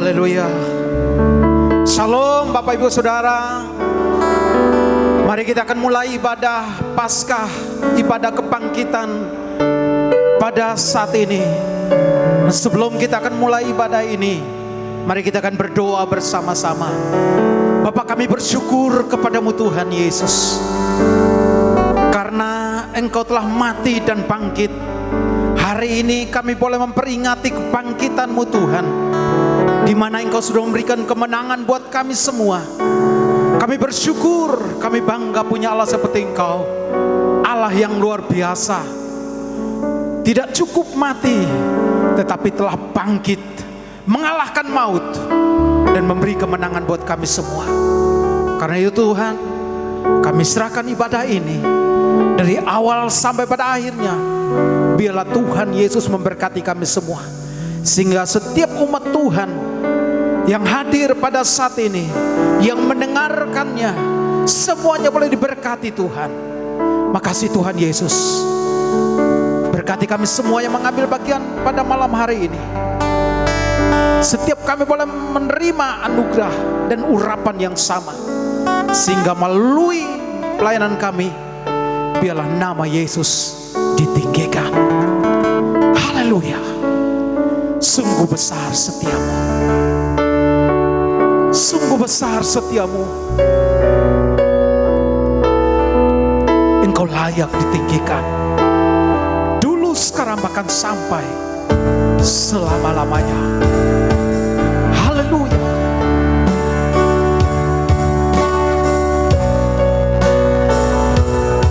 Haleluya. Shalom Bapak Ibu Saudara. Mari kita akan mulai ibadah Paskah, ibadah kebangkitan pada saat ini. Dan sebelum kita akan mulai ibadah ini, mari kita akan berdoa bersama-sama. Bapa, kami bersyukur kepadamu Tuhan Yesus, karena Engkau telah mati dan bangkit. Hari ini kami boleh memperingati kebangkitan-Mu Tuhan, di mana Engkau sudah memberikan kemenangan buat kami semua. Kami bersyukur, kami bangga punya Allah seperti Engkau, Allah yang luar biasa. Tidak cukup mati, tetapi telah bangkit, mengalahkan maut, dan memberi kemenangan buat kami semua. Karena itu Tuhan, kami serahkan ibadah ini dari awal sampai pada akhirnya. Biarlah Tuhan Yesus memberkati kami semua, sehingga setiap umat Tuhan yang hadir pada saat ini, yang mendengarkannya, semuanya boleh diberkati Tuhan. Makasih Tuhan Yesus. Berkati kami semua yang mengambil bagian pada malam hari ini. Setiap kami boleh menerima anugerah dan urapan yang sama, sehingga melalui pelayanan kami, biarlah nama Yesus ditinggikan. Haleluya. Sungguh besar setiamu, sungguh besar setiamu. Engkau layak ditinggikan, dulu, sekarang, bahkan sampai selama-lamanya. Haleluya.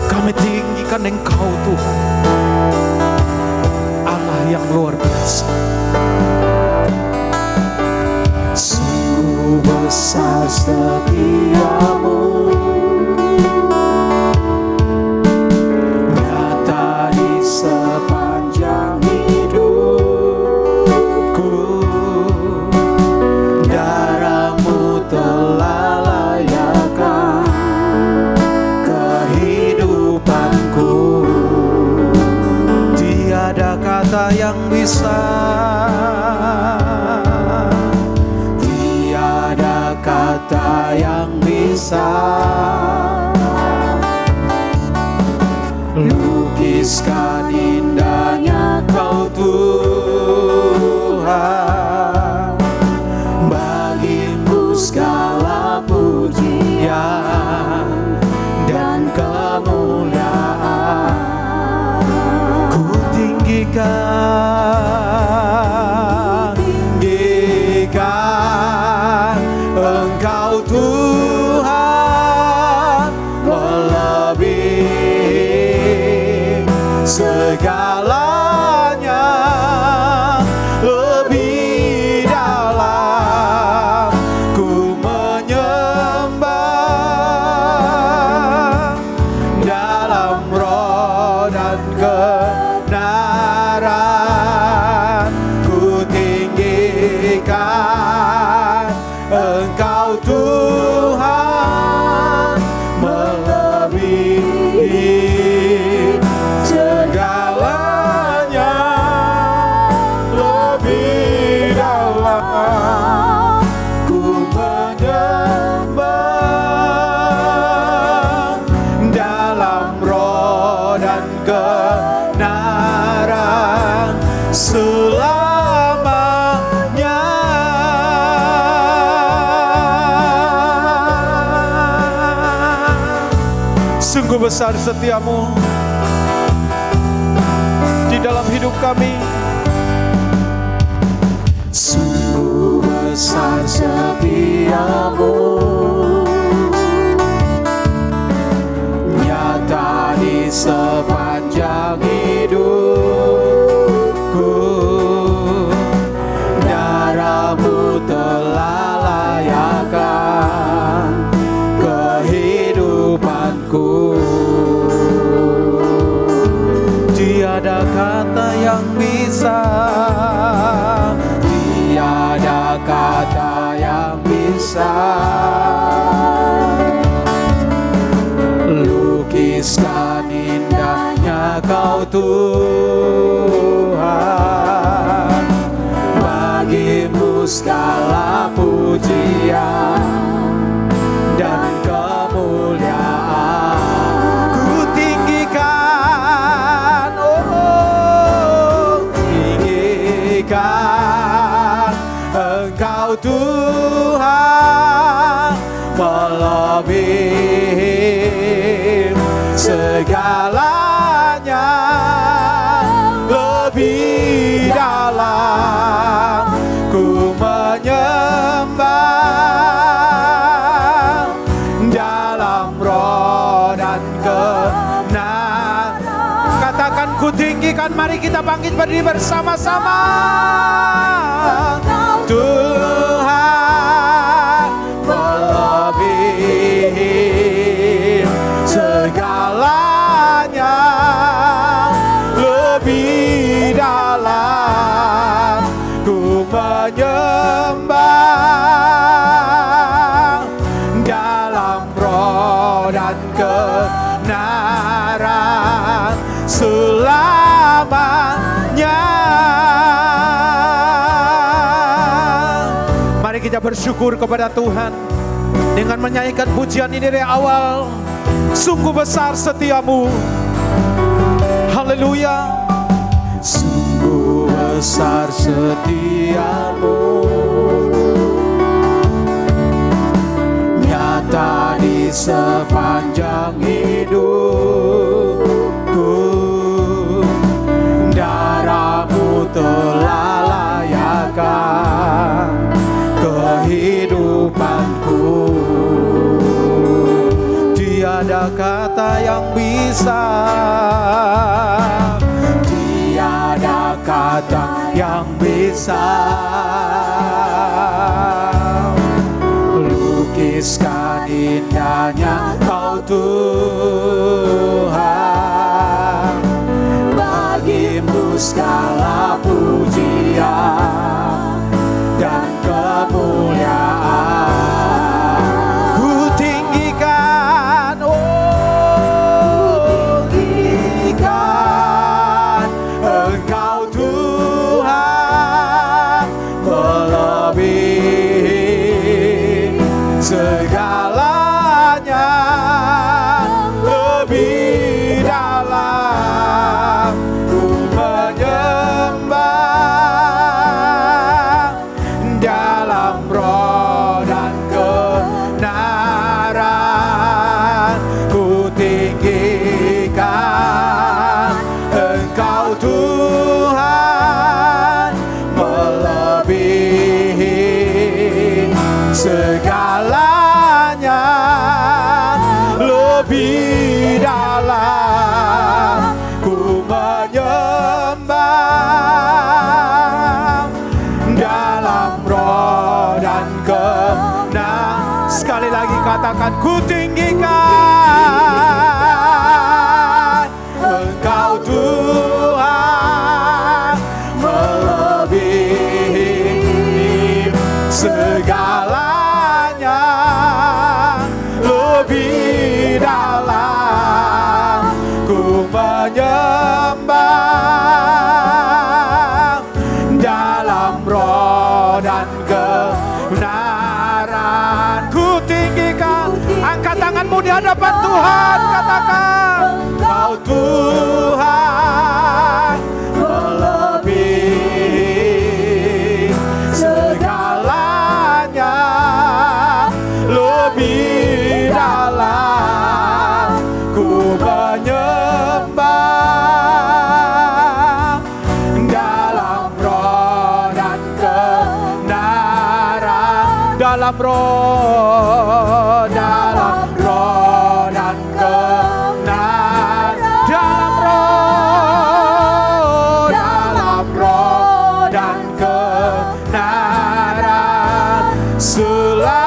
Kami tinggikan Engkau Tuhan, Allah yang luar biasa. Sungguh besar setiamu, nyata di sepanjang hidupku. Darahmu telah layakkan kehidupanku. Tiada kata yang bisa, kata yang bisa lukiskan indahnya Kau Tuhan. Bagimu segala pujian dan kemuliaan. ku tinggikan Engkau Tuhan, melebihi segalanya, lebih dalam ku menyembah, dalam roh dan kebenaran ku tinggikan Engkau Tuhan, melebihi segalanya, lebih dalam ku menyembah, dalam roh dan kebenaran selamanya. Sungguh besar setiamu di dalam hidup kami. Sungguh besar setiamu, nyata di sepanjang hidupku. Darahmu telah layakkan kehidupanku. Tiada kata yang bisa, tiada kata yang bisa lukiskan indahnya Kau Tuhan. Bagimu segala pujian dan kemuliaan. Ku tinggikan, oh, tinggikan Engkau Tuhan, melebihi segalanya, lebih dalam ku menyembah dalam roh dan kebenaran. katakan ku tinggikan, mari kita bangkit berdiri bersama-sama. Tuhan melebihi segalanya, lebih dalam ku menyembah dalam roh dan kebenaran selamanya. Mari kita bersyukur kepada Tuhan dengan menyanyikan pujian ini dari awal. Sungguh besar setiamu. Haleluya. Sungguh besar setiamu, nyata di sepanjang hidupku. Darahmu telah layakkan kehidupanku. Tiada kata yang bisa, tiada kata yang bisa lukiskan indahnya Kau Tuhan. Bagimu segala pujian dan kemuliaan. ku tinggikan, oh, Tinggikan Engkau Tuhan, melebihi segalanya, lebih dalam ku menyembah dalam roh dan kebenaran. Ku tinggikan Engkau Tuhan, melebihi segalanya, lebih dalam ku menyembah dalam roh dan kebenaran. sekali lagi katakan ku tinggikan Engkau Tuhan, melebihi segalanya, lebih dalam ku menyembah dalam roh dan kebenaran. ku tinggikan. Angkat tanganmu di hadapan Tuhan, katakan Engkau Tuhan, melebihi segalanya, lebih dalam ku menyembah dalam roh dan kebenaran. dalam roh, Dalam roh dan kebenaran, dalam roh dan kebenaran selamanya.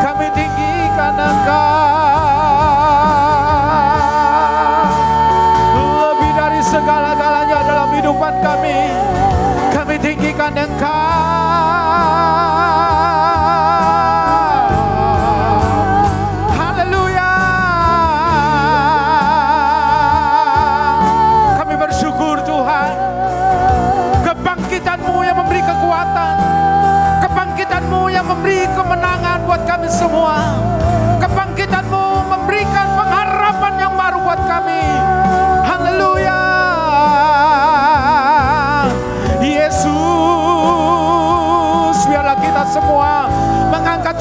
kami tinggikan Engkau lebih dari segala-galanya dalam kehidupan kami. Kami tinggikan Engkau.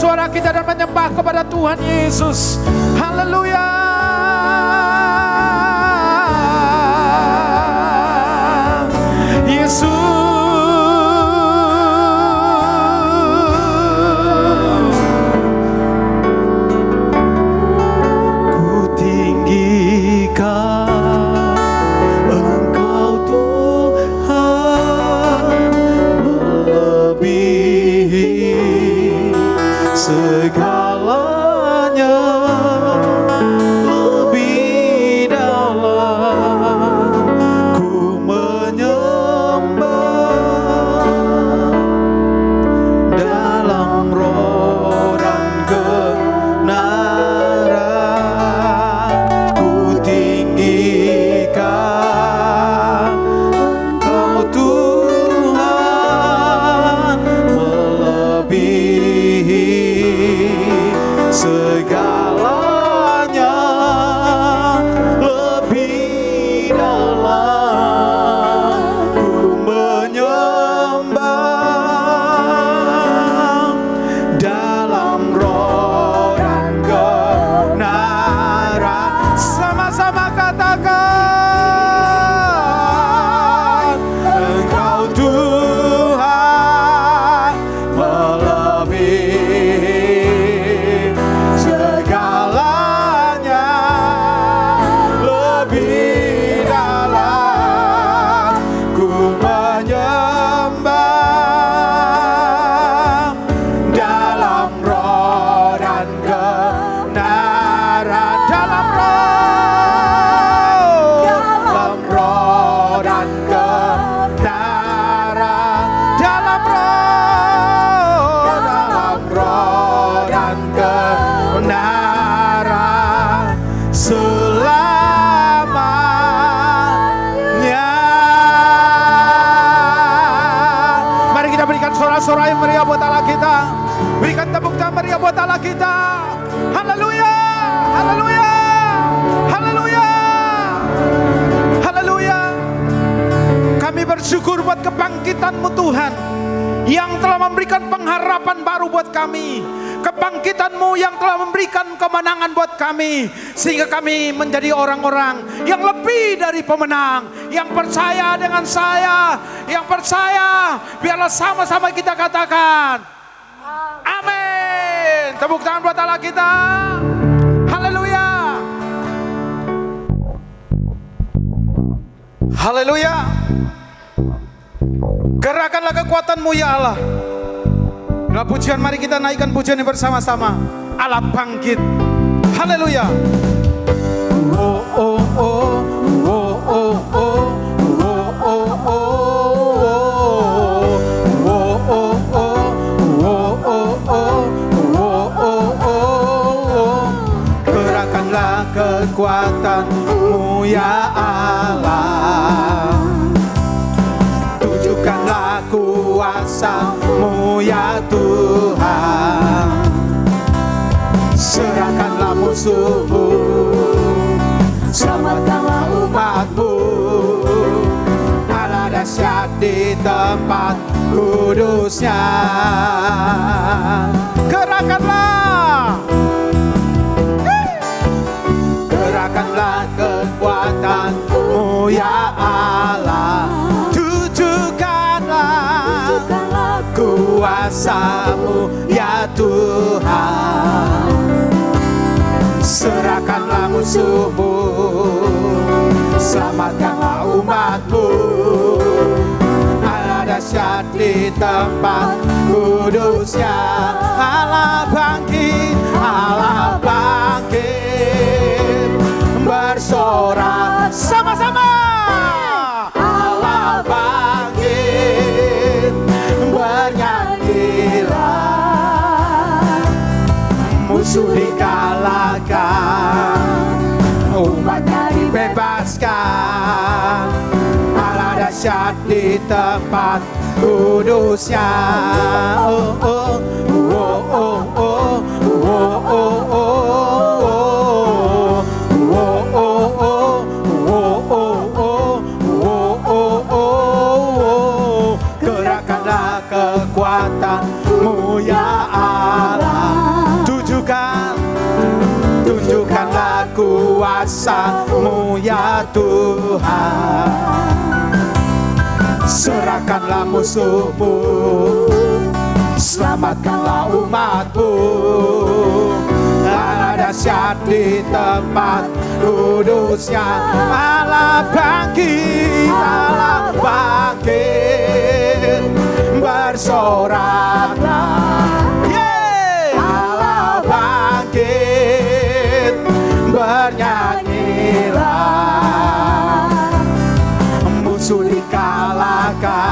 suara kita dan menyembah kepada Tuhan Yesus. Haleluya. Yesus. Segalanya lebih dalam ku menyembah dalam roh dan kebenaran ku tinggikan Engkau Tuhan melebihi segalanya lebih dalam ku menyembah dalam roh dan kebenaran. Sama-sama katakan Engkau Tuhan melebihi segalanya lebih dalam ku menyembah dalam roh dan kebenaran dalam roh dan kebenaran dalam roh dan kebenaran selamanya. Mari kita berikan sorak-sorai yang meriah buat Allah kita. Berikan tepuk tangan meriah buat Allah kita. Haleluya, haleluya, haleluya, haleluya. Kami bersyukur buat kebangkitan-Mu Tuhan yang telah memberikan pengharapan baru buat kami. Kebangkitan-Mu yang telah memberikan kemenangan buat kami, sehingga kami menjadi orang-orang yang lebih dari pemenang, yang percaya dengan saya, yang percaya. Biarlah sama-sama kita katakan amin. Tepuk tangan buat Allah kita. Haleluya, haleluya. Gerakkanlah kekuatan-Mu ya Allah. Bila pujian, mari kita naikkan pujian ini bersama-sama. Allah bangkit. Haleluya. Oh oh oh oh oh oh oh oh oh. Gerakkanlah kekuatan-Mu ya Allah. Tunjukkanlah kuasa-Mu ya Tuhan. Serahkanlah musuh-Mu, selamatkanlah umat-Mu. Allah dahsyat di tempat kudusnya. Gerakkanlah, gerakkanlah kekuatan-Mu ya Allah. Kuasa-Mu ya Tuhan. Serahkanlah musuh-Mu, selamatkanlah umat-Mu. Allah dahsyat di tempat kudusnya. Allah bangkit, Allah bangkit. Bersorak sama-sama. Allah bangkit, bernyanyilah. Musuh dikalahkan, umatnya dibebaskan. Allah dahsyat di tempat kudusnya. Oh oh oh oh oh oh oh oh. Gerakkanlah kekuatan-Mu ya Allah. kuasa-Mu ya Tuhan. Serahkanlah musuh-Mu, selamatkanlah umat-Mu. Allah dahsyat di tempat kudusnya. Allah bangkit, Allah bangkit, bersoraklah. Allah bangkit, bernyanyilah. Musuh dikalahkan,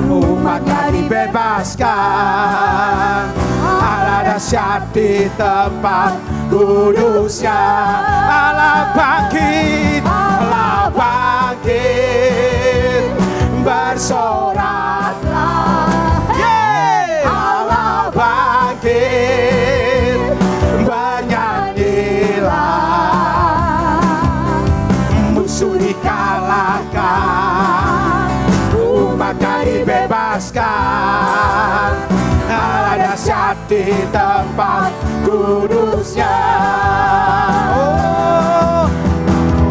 umatnya dibebaskan. Allah dahsyat di tempat kudusnya. Allah bangkit, Allah bangkit, bersoraklah. Allah bangkit, bernyanyilah. Musuh dikalahkan, umatnya dibebaskan. Allah dahsyat di tempat kudusnya.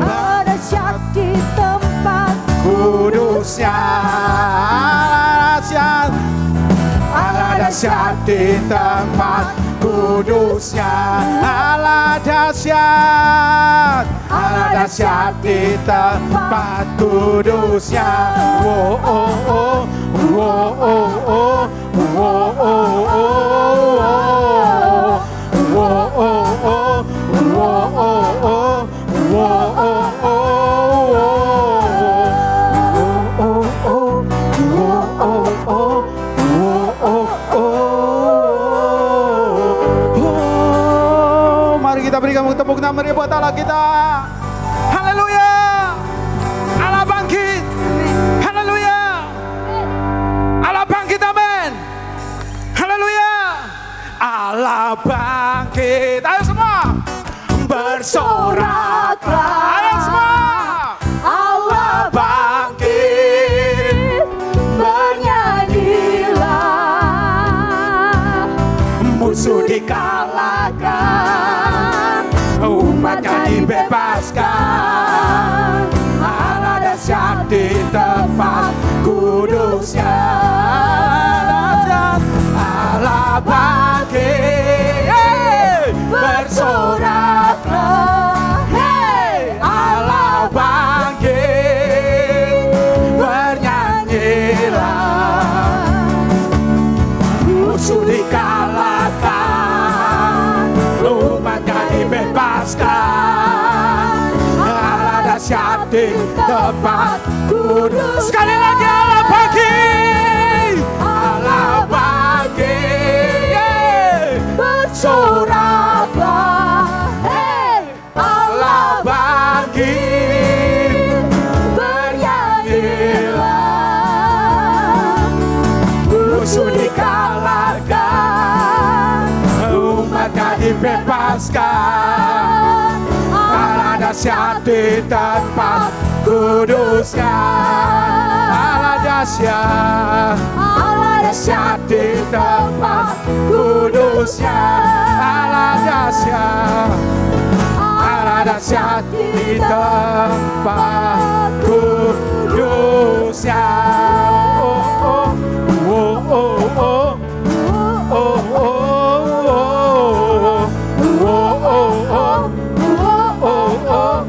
Allah dahsyat di tempat Kudusnya. Allah dahsyat di tempat kudusnya. Allah dahsyat, Allah dahsyat di tempat kudusnya. Oh oh oh, oh oh oh, oh oh oh, oh oh oh, oh oh oh. Kita berikan tepuk tangan meriah buat Allah kita. Haleluya. Allah bangkit. Haleluya. Allah bangkit, amin. Haleluya. Allah bangkit. Ayo semua bersoraklah. Ayo semua. Allah bangkit, bernyanyilah. Musuh dikalahkan, umatnya dibebaskan. Allah dahsyat di tempat kudusnya. Allah bangkit, bersoraklah. Allah bangkit, bernyanyilah. Musuh dikalahkan, umatnya dibebaskan. Allah dahsyat di tempat kudus. Sekali lagi Allah bangkit, Allah bangkit, bersoraklah. Allah bangkit, bernyanyilah. Musuh dikalahkan, umatnya dibebaskan. Allah dahsyat di tempat kudusnya. Allah dahsyat, Allah dahsyat di tempat kudusnya. Allah dahsyat, Allah dahsyat di tempat kudusnya. Oh oh oh oh oh. Oh oh oh, oh oh oh, oh oh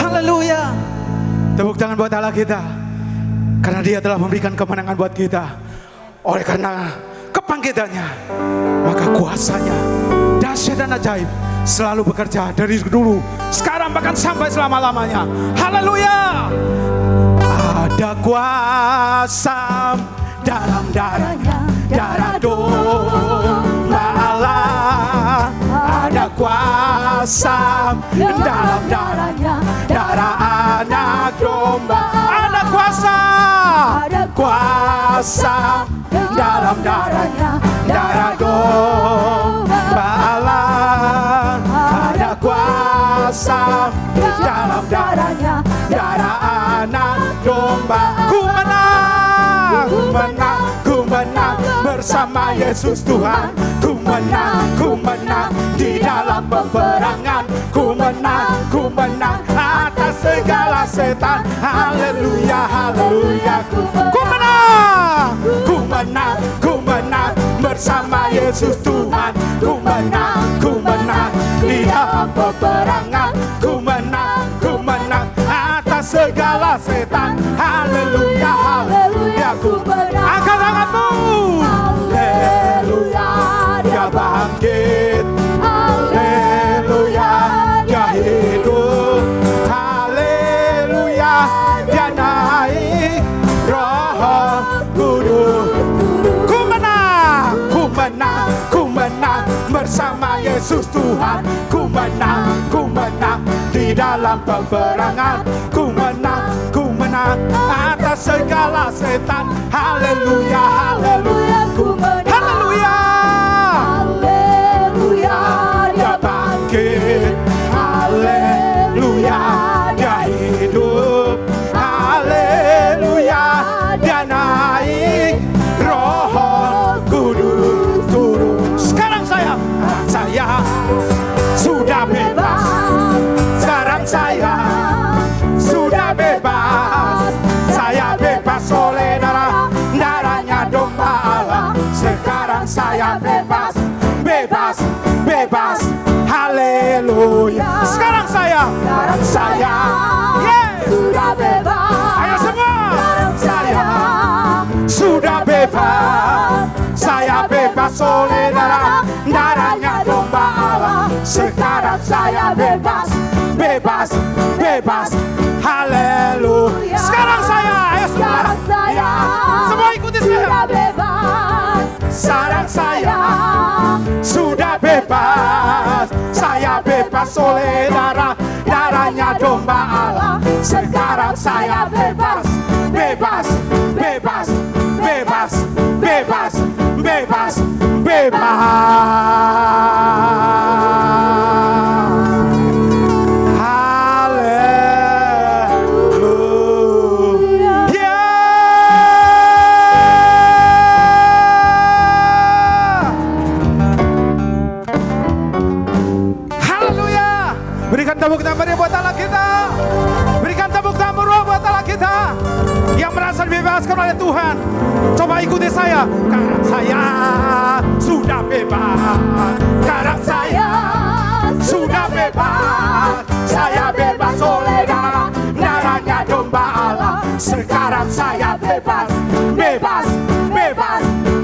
haleluya. Tepuk tangan buat Allah kita, karena Dia telah memberikan kemenangan buat kita. Oleh karena kebangkitannya, maka kuasanya dahsyat dan ajaib selalu bekerja dari dulu, sekarang, bahkan sampai selama-lamanya. Haleluya. Ada kuasa dalam darahnya, darah domba Allah. Ada kuasa dalam darahnya, darah anak domba. Ada kuasa, kuasa dalam darahnya, darah domba Allah. Ada kuasa bersama Yesus Tuhan. Ku menang di dalam peperangan. Ku menang atas segala setan. Haleluya, haleluya. Ku menang bersama Yesus Tuhan. Ku menang di dalam peperangan. Ku menang atas segala setan. Haleluya, haleluya. Ku menang. Angkat tanganmu. Haleluya, dia bangkit. Haleluya, dia hidup. Haleluya, dia naik. Roh Kudus. Ku menang bersama Yesus Tuhan. Ku menang di dalam peperangan. Ku menang atas segala setan. Haleluya, haleluya. Ku menang. Haleluya, haleluya. Dia bangkit. Haleluya, dia hidup. Haleluya, dia naik. Roh Kudus turun. Sekarang saya sudah bebas. Sekarang saya sudah bebas. Saya bebas oleh darahnya domba Allah. Sekarang saya bebas. Haleluya. Sekarang saya sudah bebas. Ayo semua. Saya sudah bebas. Saya bebas oleh darahnya domba Allah. Sekarang saya bebas. Haleluya. Sekarang saya, ayo semua ikuti saya. Sekarang saya sudah bebas. Saya bebas oleh darahnya domba Allah. Sekarang saya bebas. Haleluya. Haleluya. Berikan tepuk tangan buat Allah kita. Berikan tepuk tangan buat Allah kita yang merasa dibebaskan oleh Tuhan. Coba ikuti saya. Sekarang saya sudah bebas. Sekarang saya sudah bebas. Saya bebas oleh darahnya domba Allah. Sekarang saya bebas.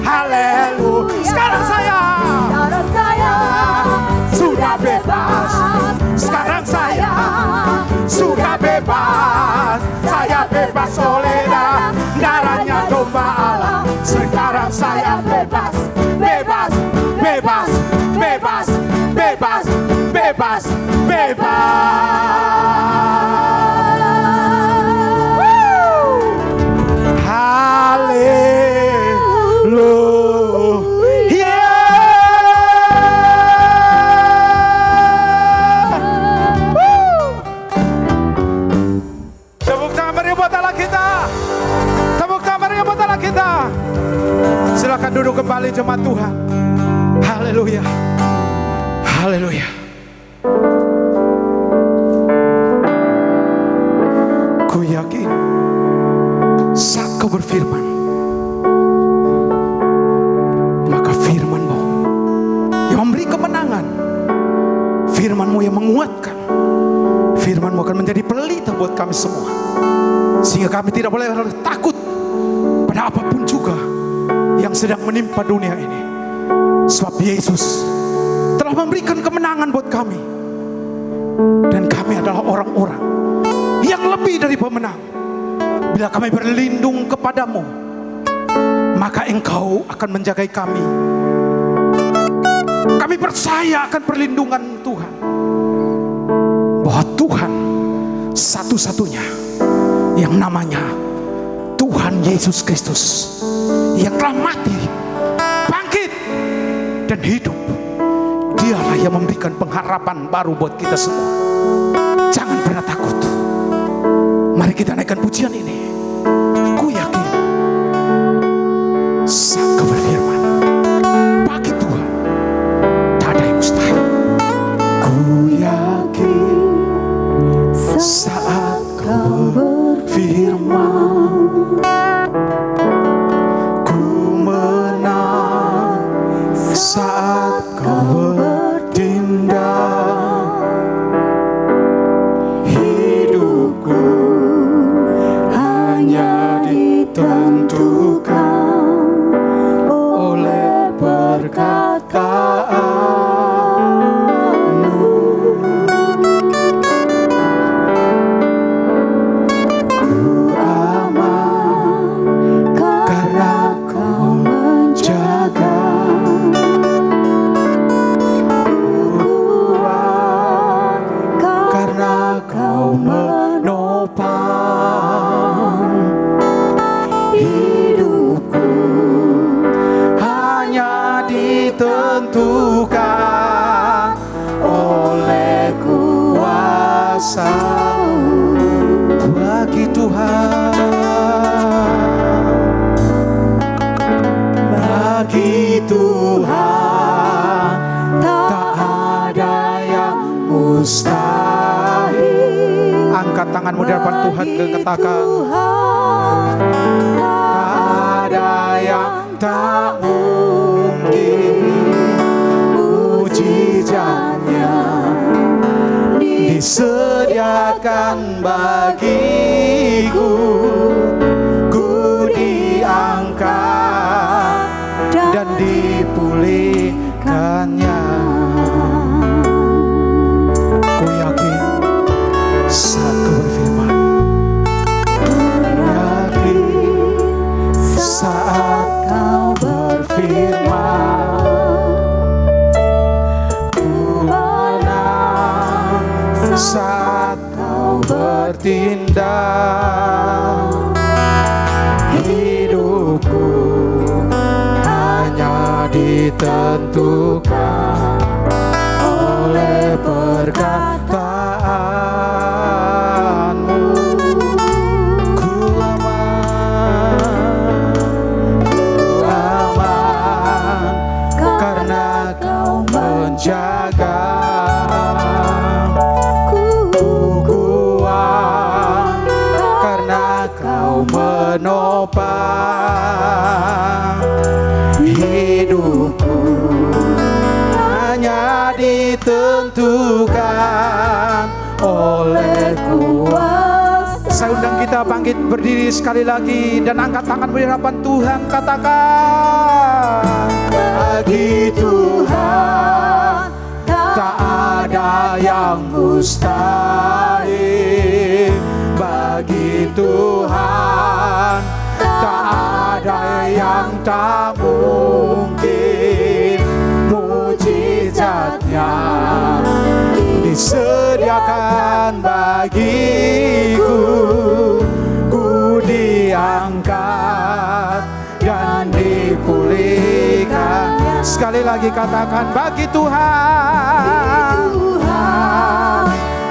Haleluya. Sekarang saya sudah bebas. Sekarang saya sudah bebas. Saya bebas oleh darahnya domba Allah. Sekarang saya bebas. Haleluya. Tepuk tangan meriah buat Allah kita. Tepuk tangan meriah buat Allah kita. Silakan duduk kembali jemaat Tuhan. Haleluya. Haleluya. Ku yakin saat kau berfirman, maka firman-Mu yang memberi kemenangan, firman-Mu yang menguatkan, firman-Mu akan menjadi pelita buat kami semua, sehingga kami tidak boleh takut pada apapun juga yang sedang menimpa dunia ini. Sebab Yesus telah memberikan kemenangan buat kami, dan kami adalah orang-orang yang lebih dari pemenang. Bila kami berlindung kepadamu, maka Engkau akan menjagai kami. Kami percaya akan perlindungan Tuhan, bahwa Tuhan satu-satunya yang namanya Tuhan Yesus Kristus, yang telah mati, bangkit, dan hidup. Dialah yang memberikan pengharapan baru buat kita semua. Jangan pernah takut. Mari kita naikkan pujian ini. Ku yakin saat Kau berfirman, tanganmu di hadapan Tuhan, katakan, tak ada yang tak mungkin, mujizatnya disediakan bagiku, ku diangkat dan dipulihkannya. Ku yakin saat kau berfirman, ku yakin saat kau berfirman, ku menang saat kau bertindak. Hidupku hanya ditentukan oleh perkataanmu. Ku aman karena kau menjaga. Ku kuat karena kau menopang. Hidupku hanya ditentukan oleh kuasa. Saya undang kita bangkit berdiri sekali lagi dan angkat tangan di hadapan Tuhan, katakan, bagi Tuhan tak ada yang mustahil. Bagi Tuhan tak ada yang tak mungkin, mujizatnya disediakan bagiku, ku diangkat dan dipulihkan. Sekali lagi katakan, bagi Tuhan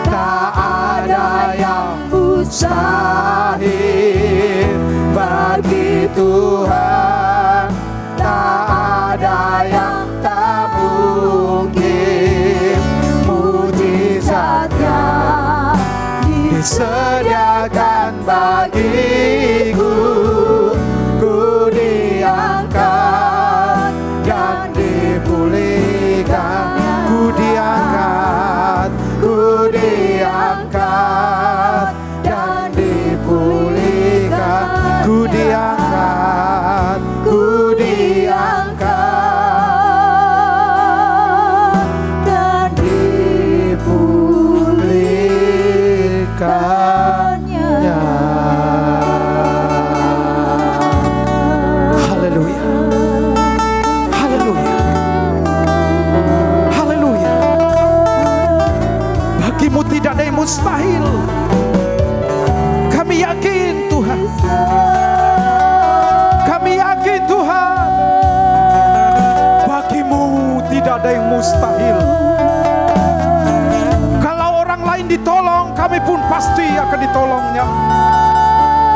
tak ada yang mustahil. Bagi Tuhan tak ada yang tak mungkin, mujizatnya disediakan bagiku, ku diangkat dan dipulihkan. Ku diangkat, ku diangkat dan dipulihkan. Ku diangkat, ku diangkat dan dipulihkannya. Haleluya, haleluya, haleluya. Bagimu tidak ada yang mustahil. Kami yakin Tuhan, kami yakin Tuhan, bagimu tidak ada yang mustahil. Kalau orang lain ditolong, kami pun pasti akan ditolongnya.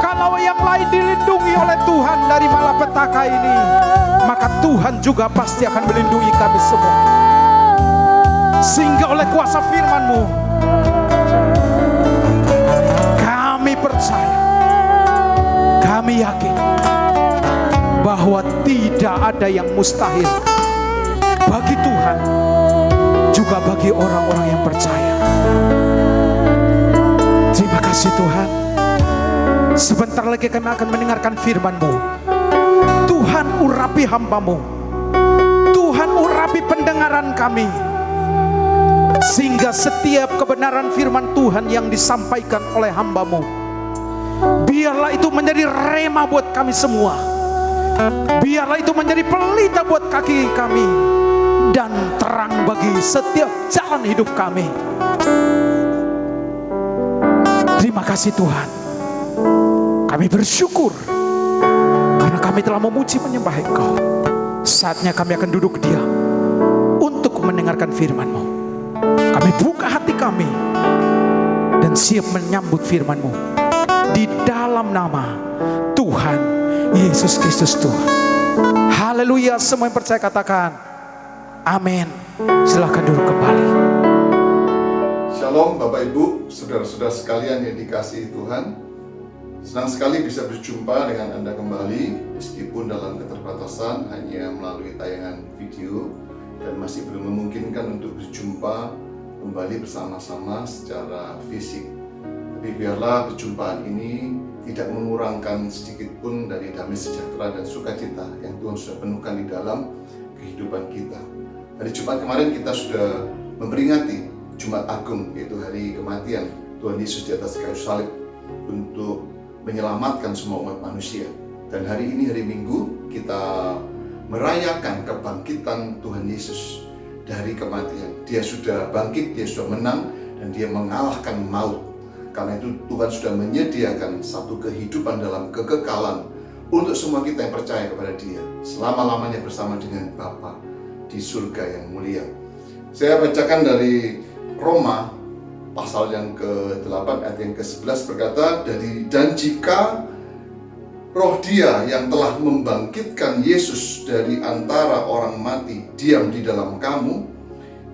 Kalau yang lain dilindungi oleh Tuhan dari malapetaka ini, maka Tuhan juga pasti akan melindungi kami semua. Sehingga oleh kuasa firman-Mu, kami percaya, kami yakin bahwa tidak ada yang mustahil bagi Tuhan, juga bagi orang-orang yang percaya. Terima kasih Tuhan. Sebentar lagi kami akan mendengarkan firman-Mu. Tuhan urapi hamba-Mu, Tuhan urapi pendengaran kami, sehingga setiap kebenaran firman Tuhan yang disampaikan oleh hamba-Mu, biarlah itu menjadi rema buat kami semua. Biarlah itu menjadi pelita buat kaki kami dan terang bagi setiap jalan hidup kami. Terima kasih Tuhan. Kami bersyukur karena kami telah memuji menyembah Engkau. Saatnya kami akan duduk diam untuk mendengarkan firman-Mu. Kami buka hati kami dan siap menyambut firman-Mu di dalam nama Tuhan Yesus Kristus Tuhan. Haleluya. Semua yang percaya katakan amin. Silakan duduk kembali. Shalom Bapak Ibu, saudara-saudara sekalian yang dikasihi Tuhan. Senang sekali bisa berjumpa dengan Anda kembali, meskipun dalam keterbatasan hanya melalui tayangan video dan masih belum memungkinkan untuk berjumpa kembali bersama-sama secara fisik. Tapi biarlah perjumpaan ini tidak mengurangkan sedikit pun dari damai sejahtera dan sukacita yang Tuhan sudah penuhkan di dalam kehidupan kita. Hari Jumat kemarin kita sudah memperingati Jumat Agung, yaitu hari kematian Tuhan Yesus di atas kayu salib untuk menyelamatkan semua umat manusia. Dan hari ini, hari Minggu, kita merayakan kebangkitan Tuhan Yesus dari kematian. Dia sudah bangkit, dia sudah menang, dan dia mengalahkan maut. Karena itu Tuhan sudah menyediakan satu kehidupan dalam kekekalan untuk semua kita yang percaya kepada Dia, selama-lamanya bersama dengan Bapa di surga yang mulia. Saya bacakan dari Roma pasal yang ke-8 ayat yang ke-11 berkata, dan jika roh Dia yang telah membangkitkan Yesus dari antara orang mati diam di dalam kamu,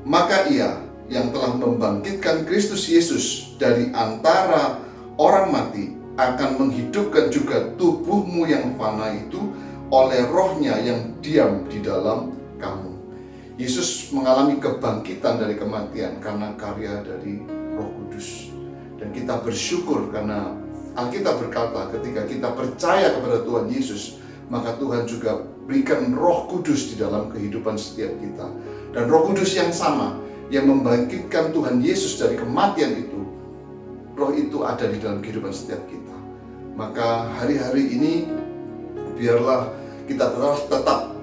maka Ia yang telah membangkitkan Kristus Yesus dari antara orang mati akan menghidupkan juga tubuhmu yang fana itu oleh rohnya yang diam di dalam kamu. Yesus mengalami kebangkitan dari kematian karena karya dari Roh Kudus. Dan kita bersyukur karena Alkitab berkata ketika kita percaya kepada Tuhan Yesus, maka Tuhan juga berikan Roh Kudus di dalam kehidupan setiap kita. Dan Roh Kudus yang sama yang membangkitkan Tuhan Yesus dari kematian itu, Roh itu ada di dalam kehidupan setiap kita. Maka hari-hari ini biarlah kita tetap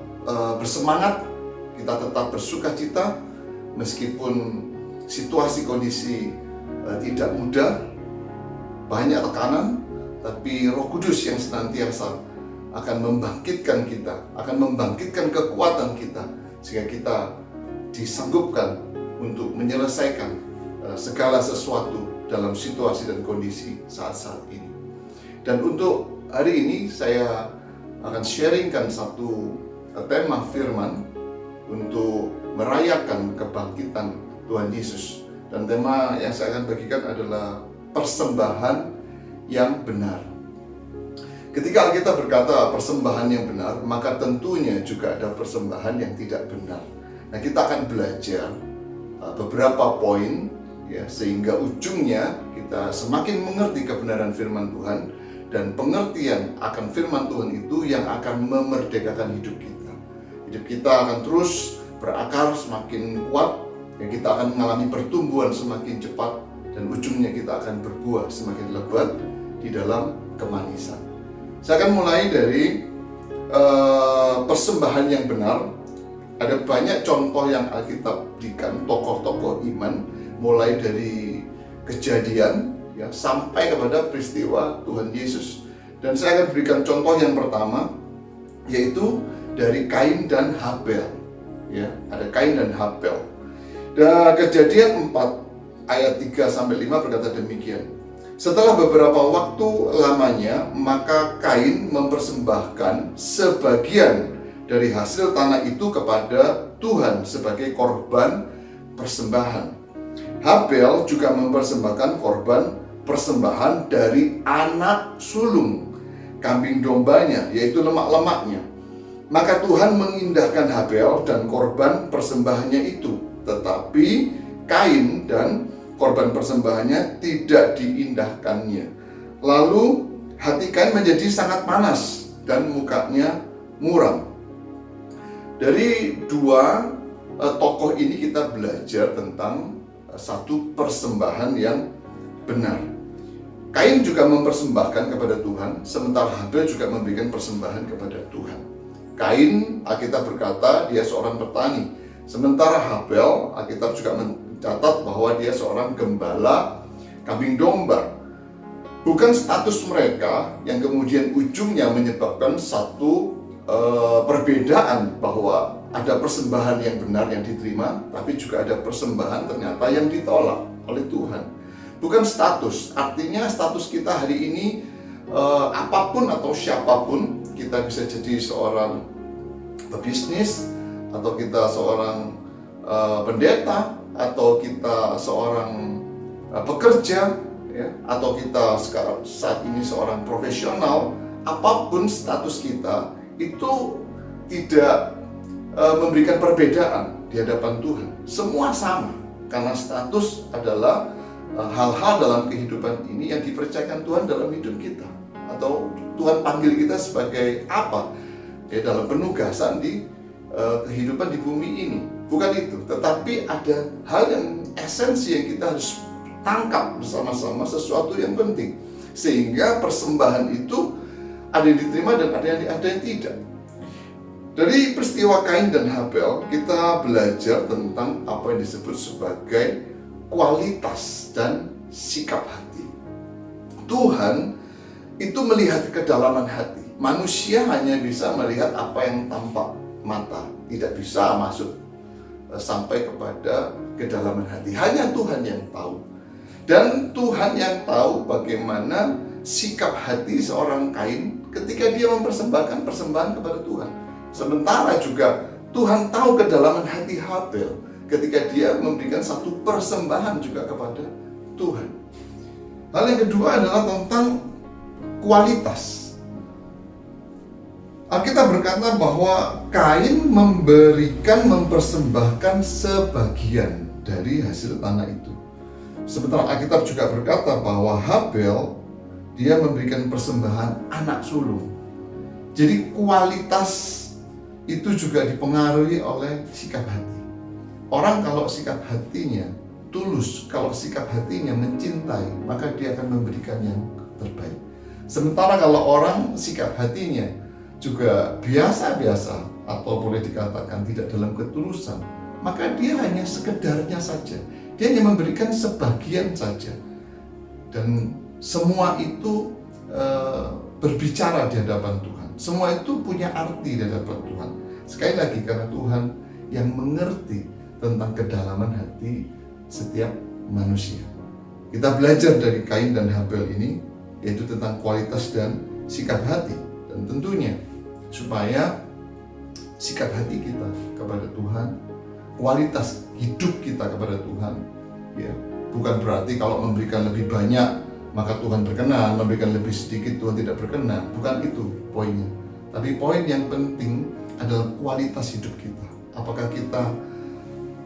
bersemangat, kita tetap bersukacita meskipun situasi kondisi tidak mudah, banyak tekanan, tapi Roh Kudus yang senantiasa akan membangkitkan kita, akan membangkitkan kekuatan kita, sehingga kita disanggupkan untuk menyelesaikan segala sesuatu dalam situasi dan kondisi saat-saat ini. Dan untuk hari ini saya akan sharingkan satu tema firman untuk merayakan kebangkitan Tuhan Yesus. Dan tema yang saya akan bagikan adalah persembahan yang benar. Ketika Alkitab berkata persembahan yang benar, maka tentunya juga ada persembahan yang tidak benar. Nah, kita akan belajar beberapa poin, ya, sehingga ujungnya kita semakin mengerti kebenaran firman Tuhan, dan pengertian akan firman Tuhan itu yang akan memerdekakan hidup kita. Hidup kita akan terus berakar semakin kuat, dan kita akan mengalami pertumbuhan semakin cepat, dan ujungnya kita akan berbuah semakin lebat di dalam kemanisan. Saya akan mulai dari persembahan yang benar. Ada banyak contoh yang Alkitab berikan, tokoh-tokoh iman, mulai dari Kejadian ya, sampai kepada peristiwa Tuhan Yesus. Dan saya akan berikan contoh yang pertama, yaitu dari Kain dan Habel. Ya, ada Kain dan Habel. Dan Kejadian 4 ayat 3-5 berkata demikian. Setelah beberapa waktu lamanya, maka Kain mempersembahkan sebagian dari hasil tanah itu kepada Tuhan sebagai korban persembahan. Habel juga mempersembahkan korban persembahan dari anak sulung kambing dombanya, yaitu lemak-lemaknya. Maka Tuhan mengindahkan Habel dan korban persembahannya itu, tetapi Kain dan korban persembahannya tidak diindahkannya. Lalu hati Kain menjadi sangat panas dan mukanya muram. Dari dua tokoh ini kita belajar tentang satu persembahan yang benar. Kain juga mempersembahkan kepada Tuhan, sementara Habel juga memberikan persembahan kepada Tuhan. Kain, Alkitab berkata dia seorang petani, sementara Habel, Alkitab juga mencatat bahwa dia seorang gembala kambing domba. Bukan status mereka yang kemudian ujungnya menyebabkan satu perbedaan, bahwa ada persembahan yang benar yang diterima, tapi juga ada persembahan ternyata yang ditolak oleh Tuhan. Bukan status, artinya status kita hari ini apapun atau siapapun, kita bisa jadi seorang pebisnis, atau kita seorang pendeta, atau kita seorang pekerja, ya, atau kita sekarang saat ini seorang profesional, apapun status kita itu tidak memberikan perbedaan di hadapan Tuhan. Semua sama, karena status adalah hal-hal dalam kehidupan ini yang dipercayakan Tuhan dalam hidup kita, atau Tuhan panggil kita sebagai apa, ya, dalam penugasan di kehidupan di bumi ini. Bukan itu, tetapi ada hal yang esensi yang kita harus tangkap bersama-sama, sesuatu yang penting, sehingga persembahan itu ada yang diterima dan ada yang tidak. Dari peristiwa Kain dan Habel, kita belajar tentang apa yang disebut sebagai kualitas dan sikap hati. Tuhan itu melihat kedalaman hati. Manusia hanya bisa melihat apa yang tampak mata, tidak bisa masuk sampai kepada kedalaman hati. Hanya Tuhan yang tahu. Dan Tuhan yang tahu bagaimana sikap hati seorang Kain ketika dia mempersembahkan persembahan kepada Tuhan. Sementara juga Tuhan tahu kedalaman hati Habel ketika dia memberikan satu persembahan juga kepada Tuhan. Hal yang kedua adalah tentang kualitas. Alkitab berkata bahwa Kain mempersembahkan sebagian dari hasil tanah itu. Sementara Alkitab juga berkata bahwa Habel dia memberikan persembahan anak sulung. Jadi kualitas itu juga dipengaruhi oleh sikap hati. Orang kalau sikap hatinya tulus, kalau sikap hatinya mencintai, maka dia akan memberikan yang terbaik. Sementara kalau orang sikap hatinya juga biasa-biasa, atau boleh dikatakan tidak dalam ketulusan, maka dia hanya sekedarnya saja. Dia hanya memberikan sebagian saja. Dan semua itu berbicara di hadapan Tuhan. Semua itu punya arti di hadapan Tuhan. Sekali lagi, karena Tuhan yang mengerti tentang kedalaman hati setiap manusia. Kita belajar dari Kain dan Habel ini, yaitu tentang kualitas dan sikap hati. Dan tentunya supaya sikap hati kita kepada Tuhan, kualitas hidup kita kepada Tuhan, ya, bukan berarti kalau memberikan lebih banyak maka Tuhan berkenan, memberikan lebih sedikit Tuhan tidak berkenan. Bukan itu poinnya. Tapi poin yang penting adalah kualitas hidup kita. Apakah kita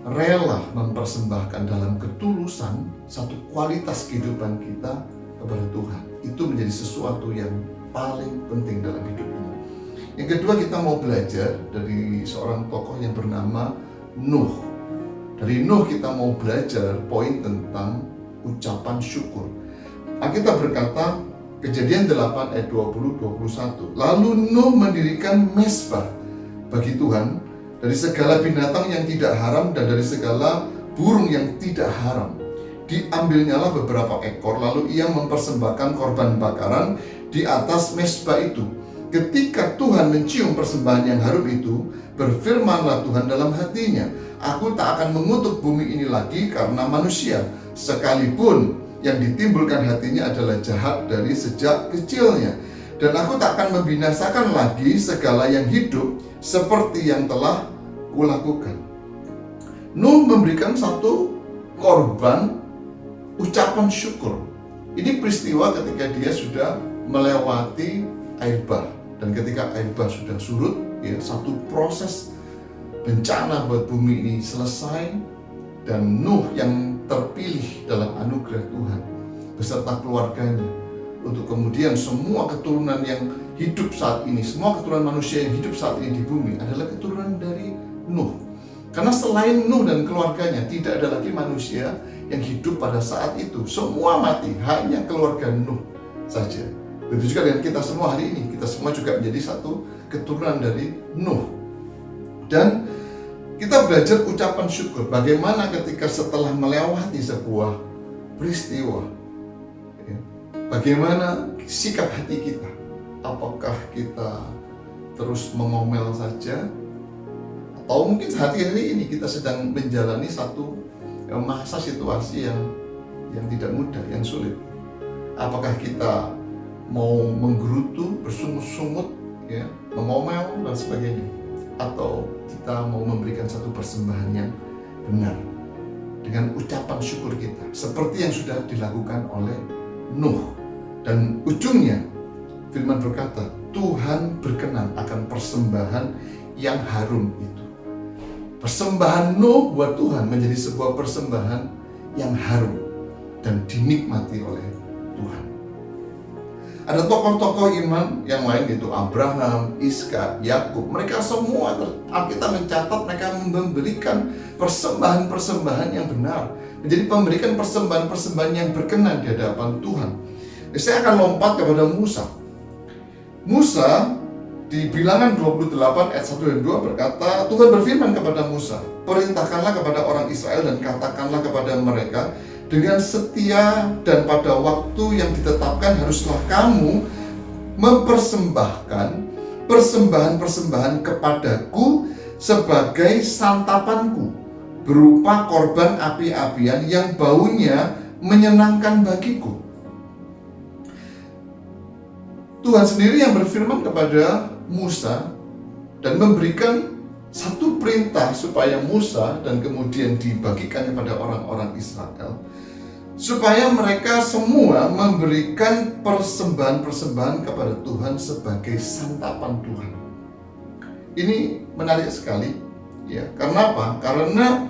rela mempersembahkan dalam ketulusan satu kualitas kehidupan kita kepada Tuhan. Itu menjadi sesuatu yang paling penting dalam hidup ini. Yang kedua, kita mau belajar dari seorang tokoh yang bernama Nuh. Dari Nuh kita mau belajar poin tentang ucapan syukur. Alkitab berkata, Kejadian 8 ayat 20-21. Lalu Nuh mendirikan mezbah bagi Tuhan dari segala binatang yang tidak haram dan dari segala burung yang tidak haram. Diambilnyalah beberapa ekor, lalu ia mempersembahkan korban bakaran di atas mezbah itu. Ketika Tuhan mencium persembahan yang harum itu, berfirmanlah Tuhan dalam hatinya, aku tak akan mengutuk bumi ini lagi karena manusia, sekalipun yang ditimbulkan hatinya adalah jahat dari sejak kecilnya. Dan aku tak akan membinasakan lagi segala yang hidup seperti yang telah kulakukan. Nuh memberikan satu korban ucapan syukur. Ini peristiwa ketika dia sudah melewati air bah. Dan ketika air bah sudah surut, ya, satu proses bencana buat bumi ini selesai. Dan Nuh yang terpilih dalam anugerah Tuhan beserta keluarganya untuk kemudian semua keturunan yang hidup saat ini, semua keturunan manusia yang hidup saat ini di bumi adalah keturunan dari Nuh. Karena selain Nuh dan keluarganya tidak ada lagi manusia yang hidup pada saat itu. Semua mati, hanya keluarga Nuh saja. Begitu juga dengan kita semua hari ini, kita semua juga menjadi satu keturunan dari Nuh. Dan kita belajar ucapan syukur. Bagaimana ketika setelah melewati sebuah peristiwa, ya, bagaimana sikap hati kita? Apakah kita terus mengomel saja? Atau mungkin hari ini kita sedang menjalani satu masa situasi yang tidak mudah, yang sulit. Apakah kita mau menggerutu, bersungut-sungut, ya, mengomel dan sebagainya? Atau kita mau memberikan satu persembahan yang benar, dengan ucapan syukur kita, seperti yang sudah dilakukan oleh Nuh. Dan ujungnya firman berkata, Tuhan berkenan akan persembahan yang harum itu. Persembahan Nuh buat Tuhan menjadi sebuah persembahan yang harum dan dinikmati oleh Tuhan. Ada tokoh-tokoh iman yang lain, yaitu Abraham, Iskak, Yakub. Mereka semua, Alkitab mencatat mereka memberikan persembahan-persembahan yang benar, menjadi memberikan persembahan-persembahan yang berkenan di hadapan Tuhan. Saya akan lompat kepada Musa. Musa di Bilangan 28 ayat 1 dan 2 berkata, Tuhan berfirman kepada Musa, perintahkanlah kepada orang Israel dan katakanlah kepada mereka, dengan setia dan pada waktu yang ditetapkan haruslah kamu mempersembahkan persembahan-persembahan kepadaku sebagai santapanku, berupa korban api-apian yang baunya menyenangkan bagiku. Tuhan sendiri yang berfirman kepada Musa dan memberikan satu perintah supaya Musa dan kemudian dibagikan kepada orang-orang Israel, supaya mereka semua memberikan persembahan-persembahan kepada Tuhan sebagai santapan Tuhan. Ini menarik sekali, ya. Karena apa? Karena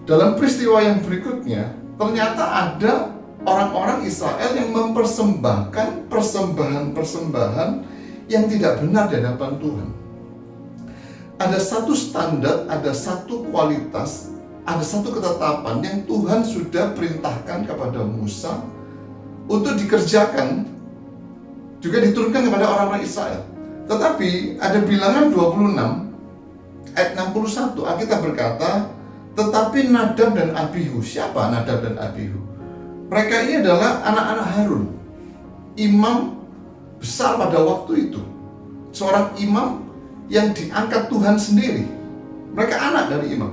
dalam peristiwa yang berikutnya ternyata ada orang-orang Israel yang mempersembahkan persembahan-persembahan yang tidak benar di hadapan Tuhan. Ada satu standar, ada satu kualitas, ada satu ketetapan yang Tuhan sudah perintahkan kepada Musa untuk dikerjakan, juga diturunkan kepada orang-orang Israel. Tetapi ada Bilangan 26 ayat 61, Alkitab berkata, tetapi Nadab dan Abihu. Siapa Nadab dan Abihu? Mereka ini adalah anak-anak Harun, imam besar pada waktu itu, seorang imam yang diangkat Tuhan sendiri. Mereka anak dari imam.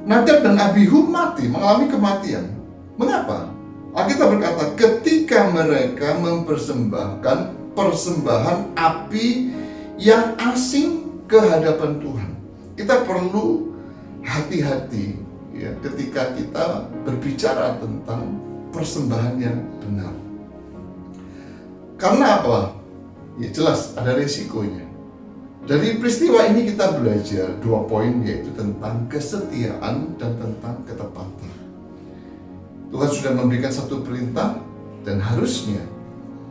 Nadab dan Abihu mati, mengalami kematian. Mengapa? Alkitab berkata, ketika mereka mempersembahkan persembahan api yang asing ke hadapan Tuhan. Kita perlu hati-hati, ya, ketika kita berbicara tentang persembahan yang benar. Karena apa? Ya jelas ada resikonya. Dari peristiwa ini kita belajar 2 poin, yaitu tentang kesetiaan dan tentang ketepatan. Tuhan sudah memberikan satu perintah, dan harusnya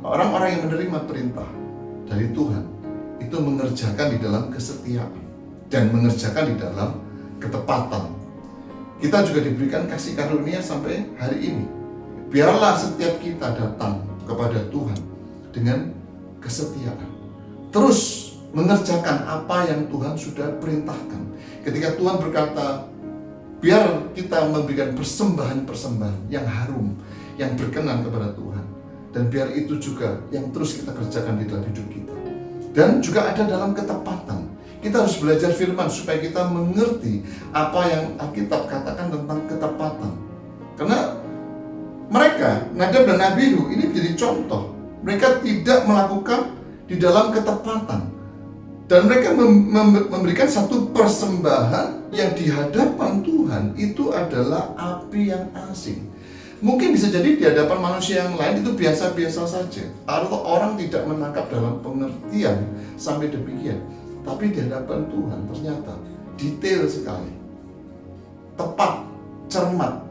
orang-orang yang menerima perintah dari Tuhan itu mengerjakan di dalam kesetiaan dan mengerjakan di dalam ketepatan. Kita juga diberikan kasih karunia sampai hari ini. Biarlah setiap kita datang kepada Tuhan dengan kesetiaan, terus mengerjakan apa yang Tuhan sudah perintahkan. Ketika Tuhan berkata, biar kita memberikan persembahan-persembahan yang harum, yang berkenan kepada Tuhan, dan biar itu juga yang terus kita kerjakan di dalam hidup kita. Dan juga ada dalam ketepatan. Kita harus belajar firman supaya kita mengerti apa yang Alkitab katakan tentang ketepatan. Karena mereka, Nadab dan Abihu, ini menjadi contoh. Mereka tidak melakukan di dalam ketepatan. Dan mereka memberikan satu persembahan yang di hadapan Tuhan itu adalah api yang asing. Mungkin bisa jadi di hadapan manusia yang lain itu biasa-biasa saja, atau orang tidak menangkap dalam pengertian sampai demikian. Tapi di hadapan Tuhan ternyata detail sekali, tepat, cermat.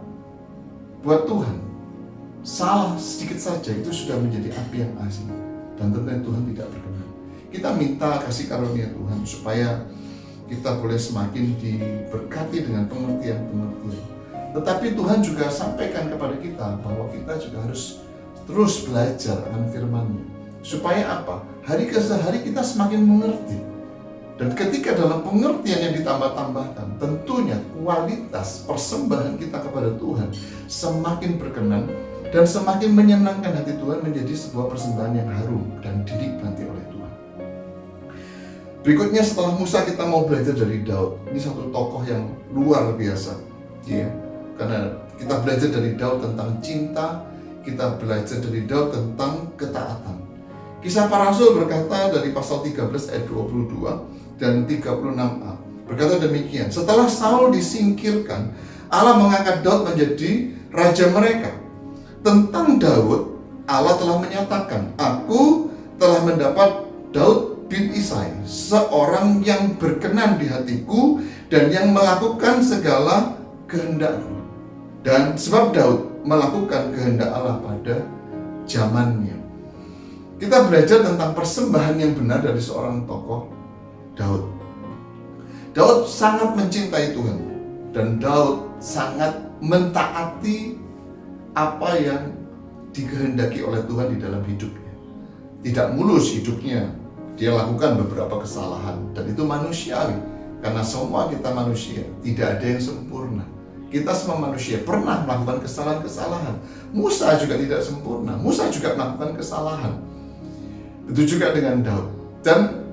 Buat Tuhan, salah sedikit saja itu sudah menjadi api yang asing, dan tentunya Tuhan tidak berkenan. Kita minta kasih karunia Tuhan supaya kita boleh semakin diberkati dengan pengertian-pengertian. Tetapi Tuhan juga sampaikan kepada kita bahwa kita juga harus terus belajar akan firman-Nya. Supaya apa? Hari ke hari kita semakin mengerti. Dan ketika dalam pengertian yang ditambah-tambahkan, tentunya kualitas persembahan kita kepada Tuhan semakin berkenan dan semakin menyenangkan hati Tuhan, menjadi sebuah persembahan yang harum dan dinikmati oleh Tuhan. Berikutnya setelah Musa kita mau belajar dari Daud. Ini satu tokoh yang luar biasa, ya. Karena kita belajar dari Daud tentang cinta, kita belajar dari Daud tentang ketaatan. Kisah Para Rasul berkata dari pasal 13 ayat 22 dan 36a. berkata demikian, setelah Saul disingkirkan, Allah mengangkat Daud menjadi raja mereka. Tentang Daud, Allah telah menyatakan, aku telah mendapat Daud bin Isai, seorang yang berkenan di hatiku dan yang melakukan segala kehendakku. Dan sebab Daud melakukan kehendak Allah pada zamannya. Kita belajar tentang persembahan yang benar dari seorang tokoh, Daud. Daud sangat mencintai Tuhan dan Daud sangat mentaati apa yang dikehendaki oleh Tuhan di dalam hidupnya. Tidak mulus hidupnya, dia lakukan beberapa kesalahan dan itu manusiawi karena semua kita manusia, tidak ada yang sempurna. Kita semua manusia pernah melakukan kesalahan-kesalahan. Musa juga tidak sempurna, Musa juga melakukan kesalahan. Itu juga dengan Daud. Dan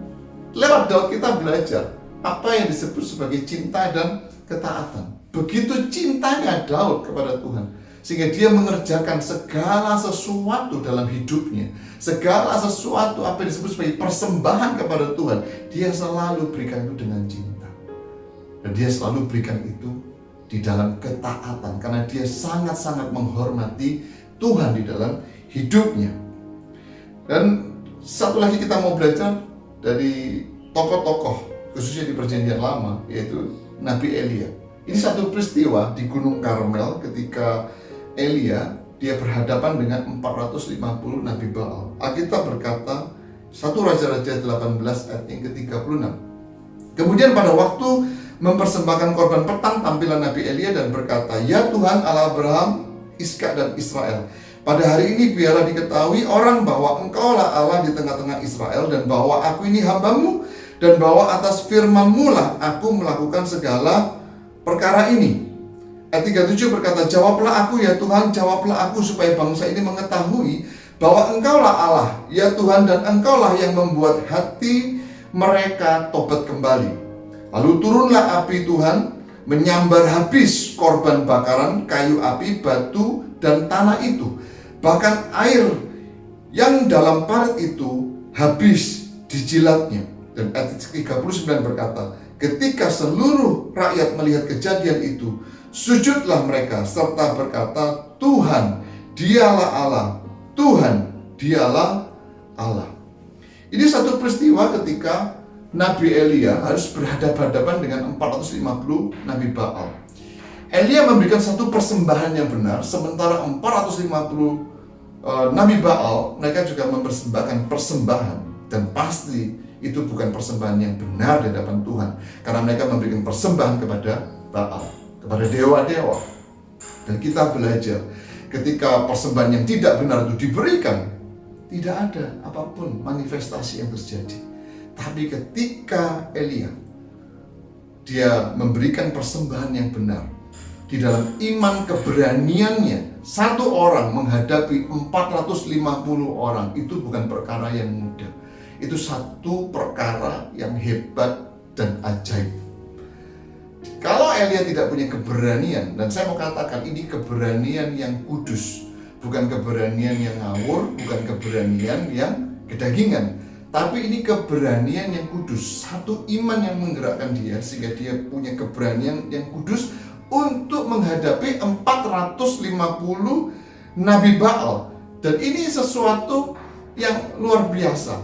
lewat Daud kita belajar apa yang disebut sebagai cinta dan ketaatan. Begitu cintanya Daud kepada Tuhan, sehingga dia mengerjakan segala sesuatu dalam hidupnya. Segala sesuatu apa yang disebut sebagai persembahan kepada Tuhan, dia selalu berikan itu dengan cinta. Dan dia selalu berikan itu di dalam ketaatan, karena dia sangat-sangat menghormati Tuhan di dalam hidupnya. Dan satu lagi kita mau belajar dari tokoh-tokoh, khususnya di Perjanjian Lama, yaitu Nabi Elia. Ini satu peristiwa di Gunung Karmel ketika Elia dia berhadapan dengan 450 Nabi Baal. Alkitab berkata 1 Raja-Raja 18 ayat yang ke-36. Kemudian pada waktu mempersembahkan korban petang, tampilan Nabi Elia dan berkata, "Ya Tuhan Allah Abraham, Ishak dan Israel, pada hari ini biarlah diketahui orang bahwa Engkaulah Allah di tengah-tengah Israel, dan bahwa aku ini hamba-Mu, dan bahwa atas firman-Mu lah aku melakukan segala perkara ini." Ayat 37 berkata, "Jawablah aku ya Tuhan, jawablah aku supaya bangsa ini mengetahui bahwa Engkaulah Allah, ya Tuhan, dan Engkaulah yang membuat hati mereka tobat kembali." Lalu turunlah api Tuhan, menyambar habis korban bakaran, kayu api, batu, dan tanah itu. Bahkan air yang dalam parit itu habis dijilatnya. Dan ayat 39 berkata, ketika seluruh rakyat melihat kejadian itu, sujudlah mereka serta berkata, Tuhan, dialah Allah. Tuhan, dialah Allah. Ini satu peristiwa ketika Nabi Elia harus berhadapan-hadapan dengan 450 Nabi Baal. Elia memberikan satu persembahan yang benar, sementara 450 Nabi Baal, mereka juga mempersembahkan persembahan. Dan pasti itu bukan persembahan yang benar di hadapan Tuhan, karena mereka memberikan persembahan kepada Baal, kepada dewa-dewa. Dan kita belajar, ketika persembahan yang tidak benar itu diberikan, tidak ada apapun manifestasi yang terjadi. Tapi ketika Elia, dia memberikan persembahan yang benar, di dalam iman keberaniannya, satu orang menghadapi 450 orang, itu bukan perkara yang mudah. Itu satu perkara yang hebat dan ajaib. Kalau Elia tidak punya keberanian, dan saya mau katakan ini keberanian yang kudus, bukan keberanian yang ngawur, bukan keberanian yang kedagingan, tapi ini keberanian yang kudus, satu iman yang menggerakkan dia sehingga dia punya keberanian yang kudus untuk menghadapi 450 Nabi Baal. Dan ini sesuatu yang luar biasa.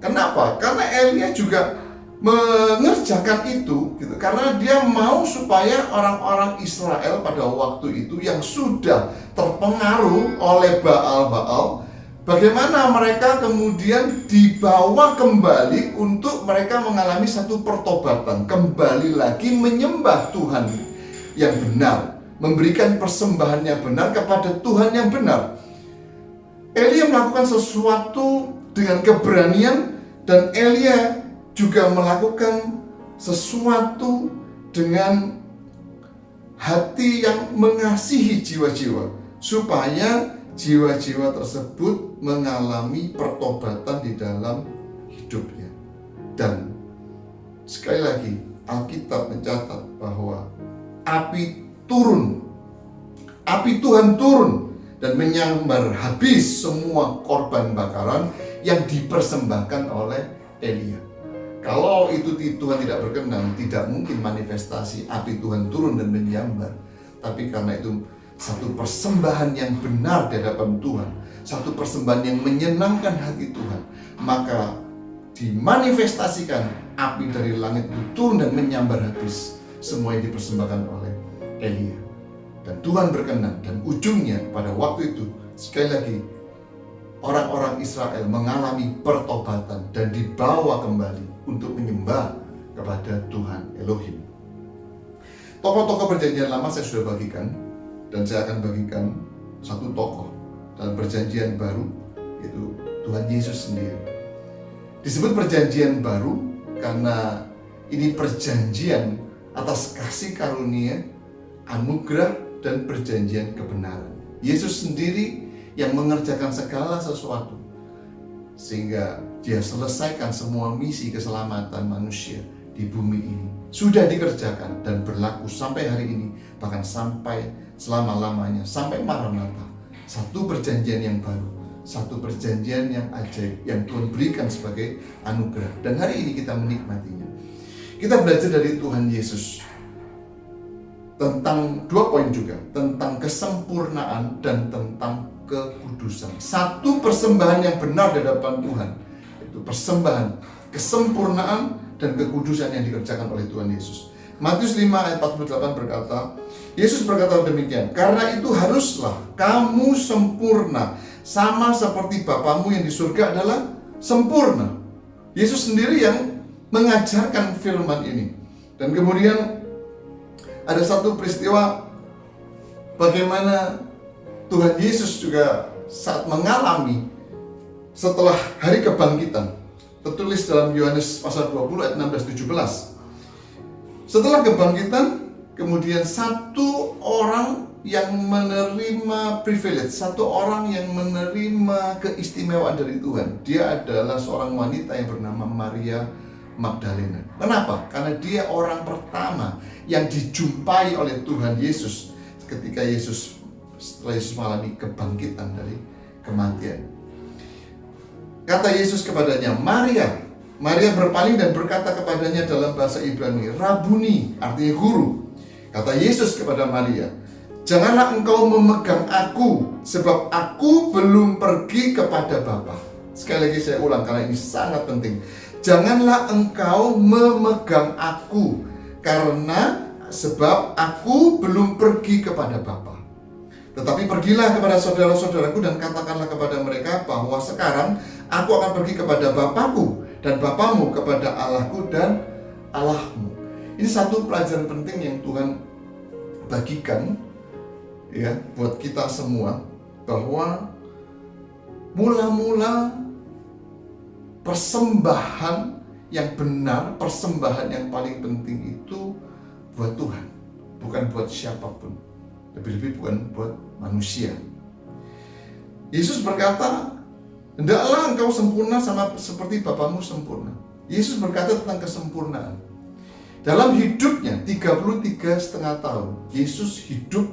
Kenapa? Karena Elia juga mengerjakan itu gitu, karena dia mau supaya orang-orang Israel pada waktu itu yang sudah terpengaruh oleh Baal-Baal, bagaimana mereka kemudian dibawa kembali untuk mereka mengalami satu pertobatan, kembali lagi menyembah Tuhan yang benar, memberikan persembahan yang benar kepada Tuhan yang benar. Elia melakukan sesuatu dengan keberanian, dan Elia juga melakukan sesuatu dengan hati yang mengasihi jiwa-jiwa, supaya jiwa-jiwa tersebut mengalami pertobatan di dalam hidupnya. Dan sekali lagi, Alkitab mencatat bahwa api turun, api Tuhan turun dan menyambar habis semua korban bakaran yang dipersembahkan oleh Elia. Kalau itu Tuhan tidak berkenan, tidak mungkin manifestasi api Tuhan turun dan menyambar. Tapi karena itu satu persembahan yang benar di hadapan Tuhan, satu persembahan yang menyenangkan hati Tuhan, maka dimanifestasikan api dari langit itu turun dan menyambar habis semua yang dipersembahkan oleh Elia. Dan Tuhan berkenan, dan ujungnya pada waktu itu sekali lagi orang-orang Israel mengalami pertobatan dan dibawa kembali untuk menyembah kepada Tuhan Elohim. Tokoh-tokoh perjanjian lama saya sudah bagikan, dan saya akan bagikan satu tokoh dalam perjanjian baru, yaitu Tuhan Yesus sendiri. Disebut perjanjian baru karena ini perjanjian atas kasih karunia, anugerah, dan perjanjian kebenaran. Yesus sendiri yang mengerjakan segala sesuatu sehingga dia selesaikan semua misi keselamatan manusia di bumi ini. Sudah dikerjakan dan berlaku sampai hari ini, bahkan sampai selama-lamanya, sampai Maranatha. Satu perjanjian yang baru, satu perjanjian yang ajaib yang Tuhan berikan sebagai anugerah, dan hari ini kita menikmatinya. Kita belajar dari Tuhan Yesus tentang 2 poin juga, tentang kesempurnaan dan tentang kekudusan. Satu persembahan yang benar di hadapan Tuhan, itu persembahan kesempurnaan dan kekudusan yang dikerjakan oleh Tuhan Yesus. Matius 5 ayat 48 berkata, Yesus berkata demikian, karena itu haruslah kamu sempurna, sama seperti Bapamu yang di surga adalah sempurna. Yesus sendiri yang mengajarkan firman ini. Dan kemudian ada satu peristiwa bagaimana Tuhan Yesus juga saat mengalami setelah hari kebangkitan. Tertulis dalam Yohanes pasal 20 ayat 16-17. Setelah kebangkitan, kemudian satu orang yang menerima privilege, satu orang yang menerima keistimewaan dari Tuhan. Dia adalah seorang wanita yang bernama Maria Magdalena. Kenapa? Karena dia orang pertama yang dijumpai oleh Tuhan Yesus ketika setelah Yesus mengalami kebangkitan dari kematian. Kata Yesus kepadanya, Maria. Maria berpaling dan berkata kepadanya dalam bahasa Ibrani, Rabuni, artinya guru. Kata Yesus kepada Maria, janganlah engkau memegang aku, sebab aku belum pergi kepada Bapa. Sekali lagi saya ulang karena ini sangat penting. Janganlah engkau memegang aku, karena sebab aku belum pergi kepada Bapa. Tetapi pergilah kepada saudara-saudaraku dan katakanlah kepada mereka bahwa sekarang aku akan pergi kepada Bapakku dan Bapamu, kepada Allahku dan Allahmu. Ini satu pelajaran penting yang Tuhan bagikan ya buat kita semua, bahwa mula-mula persembahan yang benar, persembahan yang paling penting itu buat Tuhan, bukan buat siapapun, lebih-lebih bukan buat manusia. Yesus berkata, hendaklah engkau sempurna sama seperti Bapamu sempurna. Yesus berkata tentang kesempurnaan. Dalam hidupnya 33,5 tahun, Yesus hidup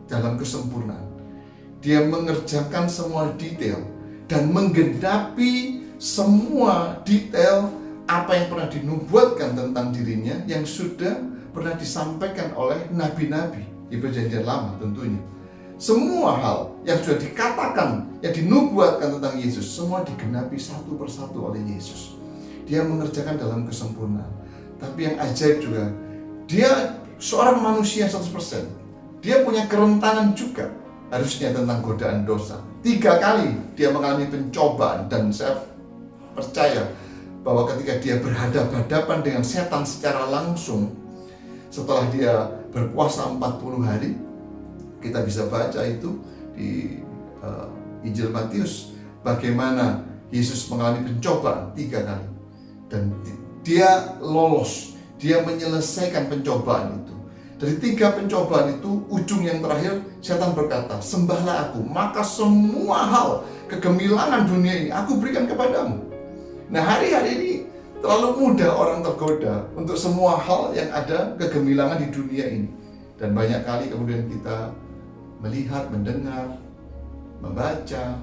dalam kesempurnaan. Dia mengerjakan semua detail dan menggenapi semua detail apa yang pernah dinubuatkan tentang dirinya, yang sudah pernah disampaikan oleh nabi-nabi di perjanjian lama tentunya. Semua hal yang sudah dikatakan, yang dinubuatkan tentang Yesus, semua digenapi satu persatu oleh Yesus. Dia mengerjakan dalam kesempurnaan. Tapi yang ajaib juga, dia seorang manusia 100%. Dia punya kerentanan juga harusnya tentang godaan dosa. 3 kali dia mengalami pencobaan, dan saya percaya bahwa ketika dia berhadapan-hadapan dengan setan secara langsung, setelah dia berpuasa 40 hari, kita bisa baca itu di Injil Matius, bagaimana Yesus mengalami pencobaan 3 kali. Dan dia lolos, dia menyelesaikan pencobaan itu. Dari 3 pencobaan itu, ujung yang terakhir, setan berkata, sembahlah aku, maka semua hal kegemilangan dunia ini aku berikan kepadamu. Nah, hari-hari ini terlalu mudah orang tergoda untuk semua hal yang ada kegemilangan di dunia ini. Dan banyak kali kemudian kita melihat, mendengar, membaca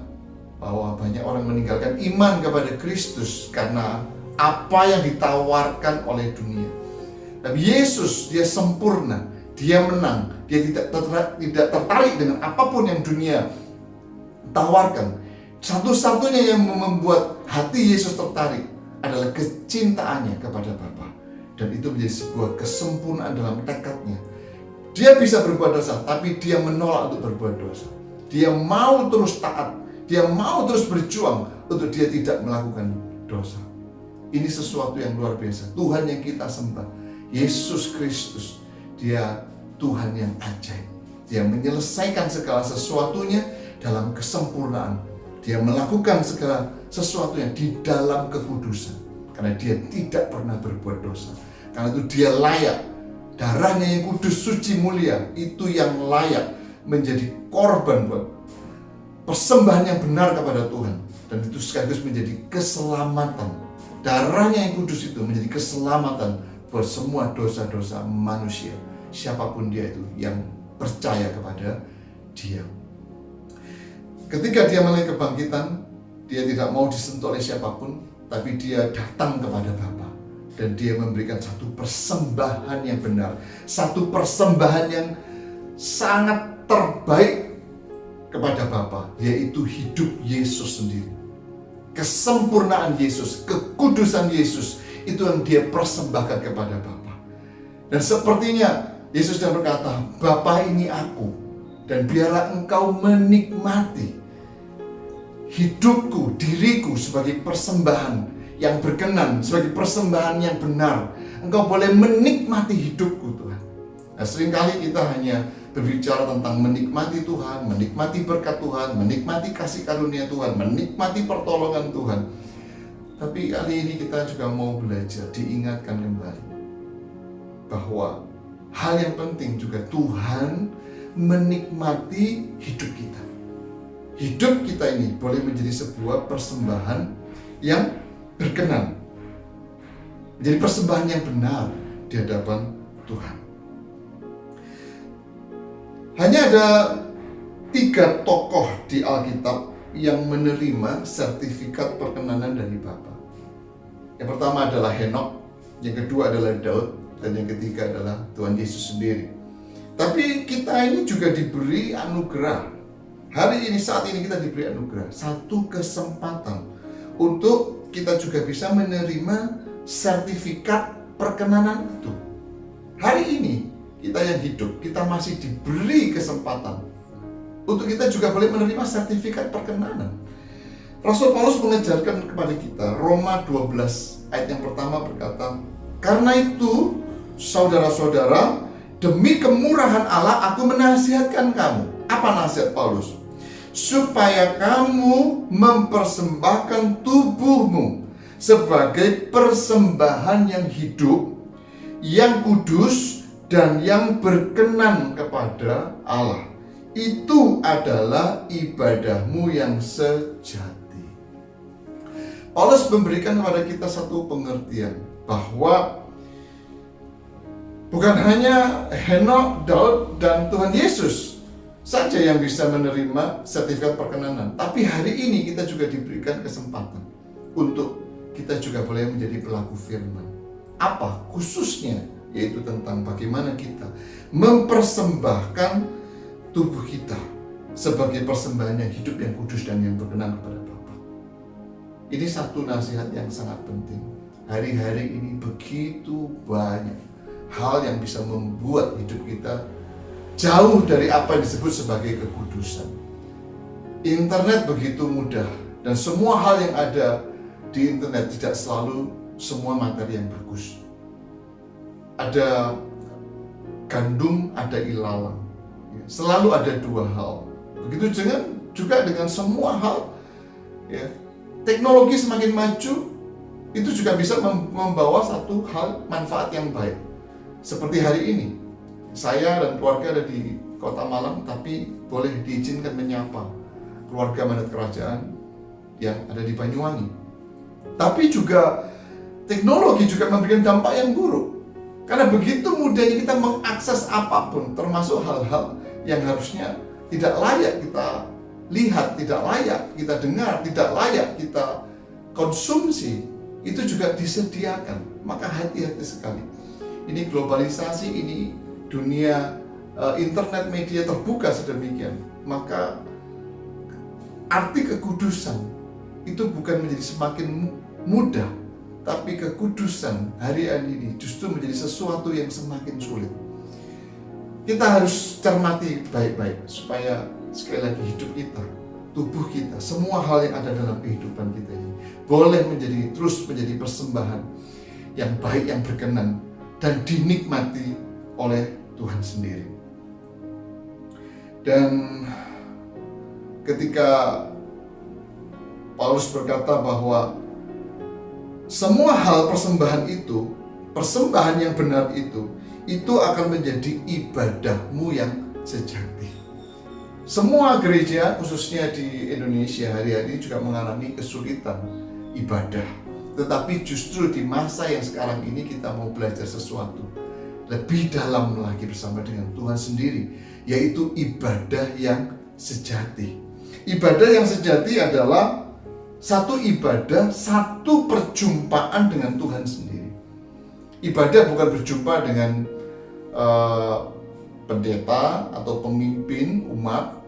bahwa banyak orang meninggalkan iman kepada Kristus karena apa yang ditawarkan oleh dunia. Tapi Yesus, dia sempurna, dia menang, dia tidak tertarik dengan apapun yang dunia tawarkan. Satu-satunya yang membuat hati Yesus tertarik adalah kecintaannya kepada Bapa. Dan itu menjadi sebuah kesempurnaan dalam tekadnya. Dia bisa berbuat dosa, tapi dia menolak untuk berbuat dosa. Dia mau terus taat, dia mau terus berjuang untuk dia tidak melakukan dosa. Ini sesuatu yang luar biasa. Tuhan yang kita sembah, Yesus Kristus, dia Tuhan yang ajaib. Dia menyelesaikan segala sesuatunya dalam kesempurnaan. Dia melakukan segala sesuatunya di dalam kekudusan. Karena dia tidak pernah berbuat dosa. Karena itu dia layak. Darahnya yang kudus, suci, mulia, itu yang layak menjadi korban buat persembahan yang benar kepada Tuhan. Dan itu sekaligus menjadi keselamatan. Darahnya yang kudus itu menjadi keselamatan buat semua dosa-dosa manusia. Siapapun dia itu yang percaya kepada dia. Ketika dia mulai kebangkitan, dia tidak mau disentuh oleh siapapun, tapi dia datang kepada Bapa. Dan dia memberikan satu persembahan yang benar, satu persembahan yang sangat terbaik kepada Bapa, yaitu hidup Yesus sendiri. Kesempurnaan Yesus, kekudusan Yesus, itu yang dia persembahkan kepada Bapa. Dan sepertinya Yesus sudah berkata, Bapa, ini aku, dan biarlah engkau menikmati hidupku, diriku sebagai persembahan yang berkenan, sebagai persembahan yang benar. Engkau boleh menikmati hidupku, Tuhan. Nah, seringkali kita hanya berbicara tentang menikmati Tuhan, menikmati berkat Tuhan, menikmati kasih karunia Tuhan, menikmati pertolongan Tuhan. Tapi kali ini kita juga mau belajar, diingatkan kembali bahwa hal yang penting juga Tuhan menikmati hidup kita. Hidup kita ini boleh menjadi sebuah persembahan yang berkenan, menjadi persembahan yang benar di hadapan Tuhan. Hanya ada 3 tokoh di Alkitab yang menerima sertifikat perkenanan dari Bapa. Yang pertama adalah Henokh, yang kedua adalah Daud, dan yang ketiga adalah Tuhan Yesus sendiri. Tapi kita ini juga diberi anugerah. Hari ini, saat ini kita diberi anugerah, satu kesempatan untuk kita juga bisa menerima sertifikat perkenanan itu. Hari ini kita yang hidup, kita masih diberi kesempatan untuk kita juga boleh menerima sertifikat perkenanan. Rasul Paulus mengajarkan kepada kita, Roma 12 ayat yang pertama berkata, karena itu saudara-saudara, demi kemurahan Allah aku menasihatkan kamu. Apa nasihat Paulus? Supaya kamu mempersembahkan tubuhmu sebagai persembahan yang hidup, yang kudus, dan yang berkenan kepada Allah. Itu adalah ibadahmu yang sejati. Paulus memberikan kepada kita satu pengertian bahwa bukan hanya Henokh, Daud, dan Tuhan Yesus saja yang bisa menerima sertifikat perkenanan, tapi hari ini kita juga diberikan kesempatan untuk kita juga boleh menjadi pelaku firman. Apa khususnya? Yaitu tentang bagaimana kita mempersembahkan tubuh kita sebagai persembahan yang hidup, yang kudus, dan yang berkenan kepada Bapa. Ini satu nasihat yang sangat penting. Hari-hari ini begitu banyak hal yang bisa membuat hidup kita jauh dari apa yang disebut sebagai kekudusan. Internet begitu mudah, dan semua hal yang ada di internet tidak selalu semua materi yang bagus. Ada gandum, ada ilalang. Selalu ada 2 hal. Begitu juga dengan semua hal. Ya. Teknologi semakin maju, itu juga bisa membawa satu hal manfaat yang baik. Seperti hari ini, saya dan keluarga ada di Kota Malang, tapi boleh diizinkan menyapa keluarga mandat kerajaan yang ada di Banyuwangi. Tapi juga teknologi juga memberikan dampak yang buruk. Karena begitu mudahnya kita mengakses apapun, termasuk hal-hal yang harusnya tidak layak kita lihat, tidak layak kita dengar, tidak layak kita konsumsi. itu juga disediakan. Maka hati-hati sekali. Ini globalisasi, ini dunia internet media terbuka sedemikian. Maka arti kekudusan itu bukan menjadi semakin mudah, tapi kekudusan hari ini justru menjadi sesuatu yang semakin sulit. Kita harus cermati baik-baik supaya sekali lagi hidup kita, tubuh kita, semua hal yang ada dalam kehidupan kita ini boleh terus menjadi persembahan yang baik, yang berkenan dan dinikmati oleh Tuhan sendiri. Dan ketika Paulus berkata bahwa semua hal persembahan itu, persembahan yang benar itu akan menjadi ibadahmu yang sejati. Semua gereja, khususnya di Indonesia hari-hari juga mengalami kesulitan ibadah. Tetapi justru di masa yang sekarang ini kita mau belajar sesuatu lebih dalam lagi bersama dengan Tuhan sendiri, yaitu ibadah yang sejati. Ibadah yang sejati adalah satu ibadah, satu perjumpaan dengan Tuhan sendiri. Ibadah bukan berjumpa dengan pendeta atau pemimpin umat.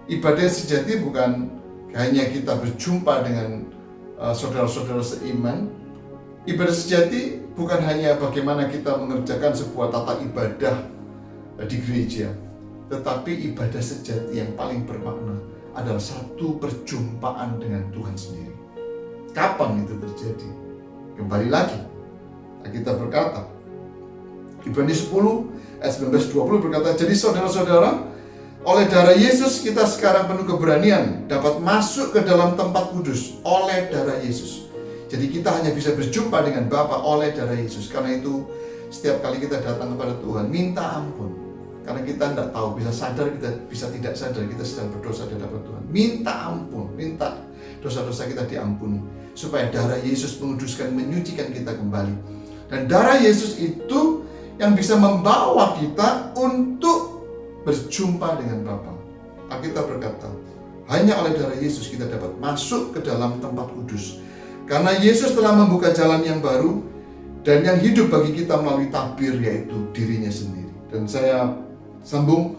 Ibadah sejati bukan hanya kita berjumpa dengan saudara-saudara seiman. Ibadah sejati bukan hanya bagaimana kita mengerjakan sebuah tata ibadah di gereja, tetapi ibadah sejati yang paling bermakna adalah satu perjumpaan dengan Tuhan sendiri. Kapan itu terjadi? Kembali lagi, kita berkata, Ibrani 10 ayat 19-20 berkata, jadi saudara-saudara, oleh darah Yesus kita sekarang penuh keberanian dapat masuk ke dalam tempat kudus oleh darah Yesus. Jadi kita hanya bisa berjumpa dengan Bapa oleh darah Yesus. Karena itu setiap kali kita datang kepada Tuhan, minta ampun. Karena kita tidak tahu, bisa sadar, kita bisa tidak sadar, kita sedang berdosa di hadapan Tuhan. Minta ampun, minta dosa-dosa kita diampuni. Supaya darah Yesus menguduskan, menyucikan kita kembali. Dan darah Yesus itu yang bisa membawa kita untuk berjumpa dengan Bapa. Alkitab berkata, hanya oleh darah Yesus kita dapat masuk ke dalam tempat kudus. Karena Yesus telah membuka jalan yang baru dan yang hidup bagi kita melalui tabir, yaitu dirinya sendiri. Dan saya sambung,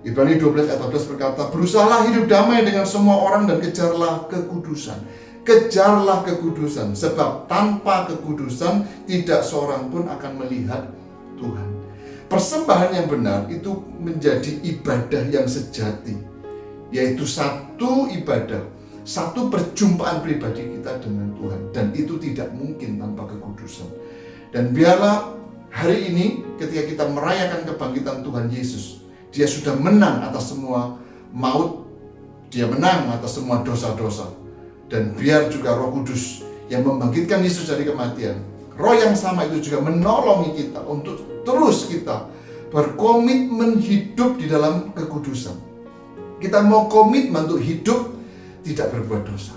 Ibrani 12 ayat 14 berkata, berusahalah hidup damai dengan semua orang dan kejarlah kekudusan. Kejarlah kekudusan, sebab tanpa kekudusan tidak seorang pun akan melihat Tuhan. Persembahan yang benar itu menjadi ibadah yang sejati, yaitu satu ibadah, satu perjumpaan pribadi kita dengan Tuhan, dan itu tidak mungkin tanpa kekudusan. Dan biarlah hari ini ketika kita merayakan kebangkitan Tuhan Yesus, Dia sudah menang atas semua maut, Dia menang atas semua dosa-dosa. Dan biar juga Roh Kudus yang membangkitkan Yesus dari kematian, Roh yang sama itu juga menolongi kita untuk terus kita berkomitmen hidup di dalam kekudusan. Kita mau komitmen untuk hidup tidak berbuat dosa.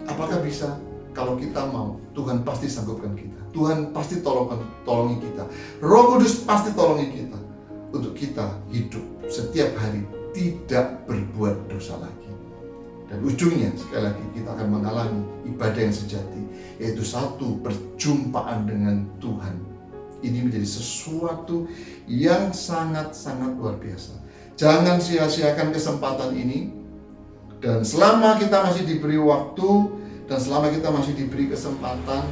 Apakah bisa? Kalau kita mau, Tuhan pasti sanggupkan kita. Tuhan pasti tolongi kita. Roh Kudus pasti tolongi kita untuk kita hidup setiap hari tidak berbuat dosa lagi. Dan ujungnya sekali lagi kita akan mengalami ibadah yang sejati, yaitu satu perjumpaan dengan Tuhan. Ini menjadi sesuatu yang sangat-sangat luar biasa. Jangan sia-siakan kesempatan ini. Dan selama kita masih diberi waktu, dan selama kita masih diberi kesempatan,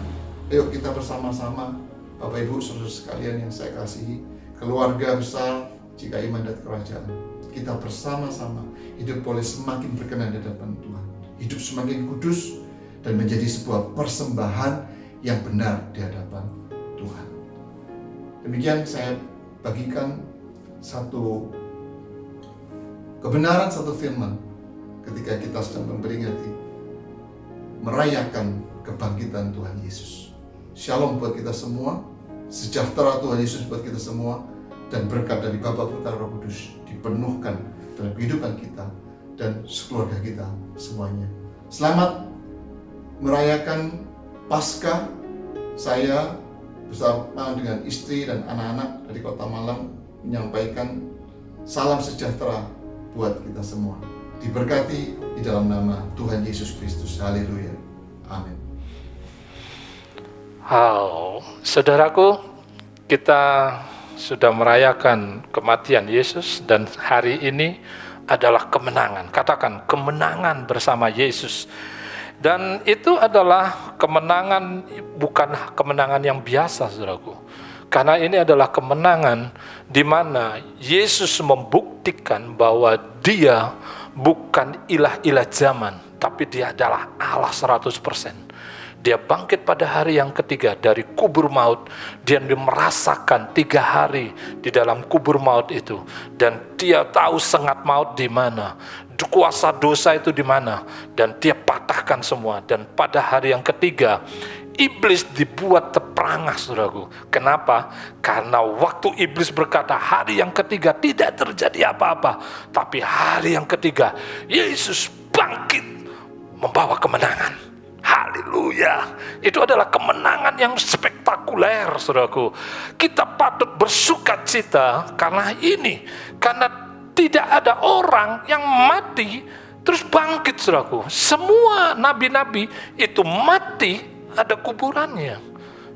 ayo kita bersama-sama, Bapak Ibu saudara sekalian yang saya kasihi, keluarga besar jika iman dan kerajaan, kita bersama-sama hidup boleh semakin berkenan di hadapan Tuhan, hidup semakin kudus dan menjadi sebuah persembahan yang benar di hadapan Tuhan. Demikian saya bagikan satu kebenaran, satu firman ketika kita sedang memperingati merayakan kebangkitan Tuhan Yesus. Shalom buat kita semua, sejahtera Tuhan Yesus buat kita semua, dan berkat dari Bapa, Putra, Roh Kudus dipenuhkan dalam kehidupan kita dan sekeluarga kita semuanya. Selamat merayakan Paskah. Saya bersama dengan istri dan anak-anak dari Kota Malang menyampaikan salam sejahtera buat kita semua. Diberkati di dalam nama Tuhan Yesus Kristus. Haleluya. Amin. Saudaraku, kita sudah merayakan kematian Yesus dan hari ini adalah kemenangan. Katakan kemenangan bersama Yesus. Dan itu adalah kemenangan, bukan kemenangan yang biasa, saudaraku. Karena ini adalah kemenangan di mana Yesus membuktikan bahwa Dia bukan ilah-ilah zaman, tapi Dia adalah Allah 100%. Dia bangkit pada hari yang ketiga dari kubur maut. Dia merasakan 3 hari di dalam kubur maut itu. Dan Dia tahu sengat maut di mana, kuasa dosa itu di mana. Dan Dia patahkan semua. Dan pada hari yang ketiga, iblis dibuat terperangah, saudaraku. Kenapa? Karena waktu iblis berkata hari yang ketiga tidak terjadi apa-apa. Tapi hari yang ketiga, Yesus bangkit membawa kemenangan. Haleluya. Itu adalah kemenangan yang spektakuler, saudaraku. Kita patut bersukacita karena ini. Karena tidak ada orang yang mati terus bangkit, saudaraku. Semua nabi-nabi itu mati, ada kuburannya.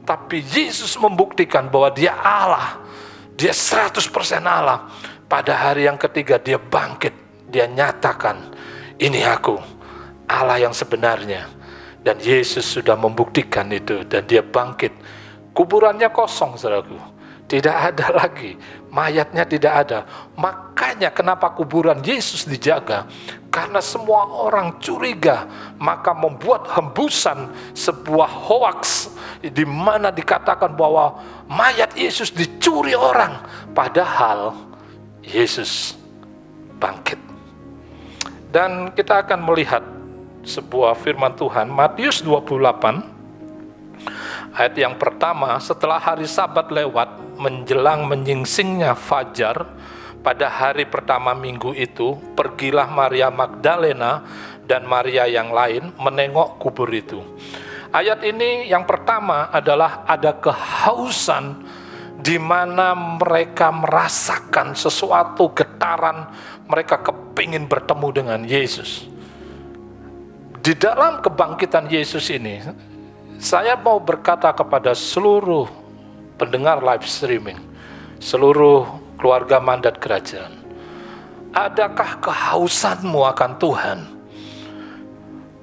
Tapi Yesus membuktikan bahwa Dia Allah. Dia 100% Allah. Pada hari yang ketiga Dia bangkit. Dia nyatakan, ini aku, Allah yang sebenarnya. Dan Yesus sudah membuktikan itu. Dan Dia bangkit. Kuburannya kosong, saudaraku. Tidak ada lagi. Mayatnya tidak ada. Makanya kenapa kuburan Yesus dijaga? Karena semua orang curiga. Maka membuat hembusan sebuah hoaks. Di mana dikatakan bahwa mayat Yesus dicuri orang. Padahal Yesus bangkit. Dan kita akan melihat sebuah firman Tuhan, Matius 28, ayat yang pertama, setelah hari Sabat lewat, menjelang menyingsingnya fajar, pada hari pertama minggu itu, pergilah Maria Magdalena dan Maria yang lain menengok kubur itu. Ayat ini yang pertama adalah ada kehausan di mana mereka merasakan sesuatu getaran, mereka kepingin bertemu dengan Yesus. Di dalam kebangkitan Yesus ini, saya mau berkata kepada seluruh pendengar live streaming, seluruh keluarga mandat kerajaan, adakah kehausanmu akan Tuhan?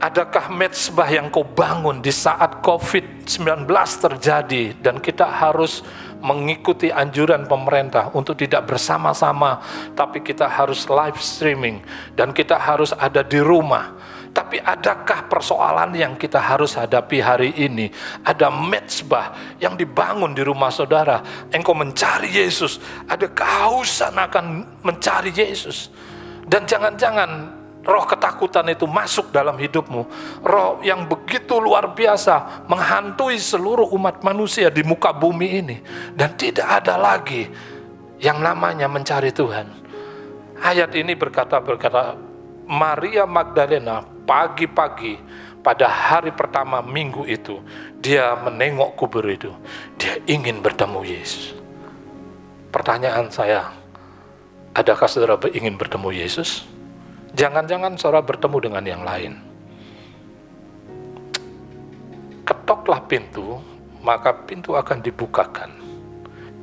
Adakah mezbah yang kau bangun di saat COVID-19 terjadi dan kita harus mengikuti anjuran pemerintah untuk tidak bersama-sama, tapi kita harus live streaming dan kita harus ada di rumah? Tapi adakah persoalan yang kita harus hadapi hari ini? Ada mezbah yang dibangun di rumah saudara. Engkau mencari Yesus. Ada kehausan akan mencari Yesus. Dan jangan-jangan roh ketakutan itu masuk dalam hidupmu. Roh yang begitu luar biasa menghantui seluruh umat manusia di muka bumi ini. Dan tidak ada lagi yang namanya mencari Tuhan. Ayat ini berkata, Maria Magdalena pagi-pagi pada hari pertama minggu itu, dia menengok kubur itu. Dia ingin bertemu Yesus. Pertanyaan saya, adakah saudara ingin bertemu Yesus? Jangan-jangan saudara bertemu dengan yang lain. Ketoklah pintu, maka pintu akan dibukakan.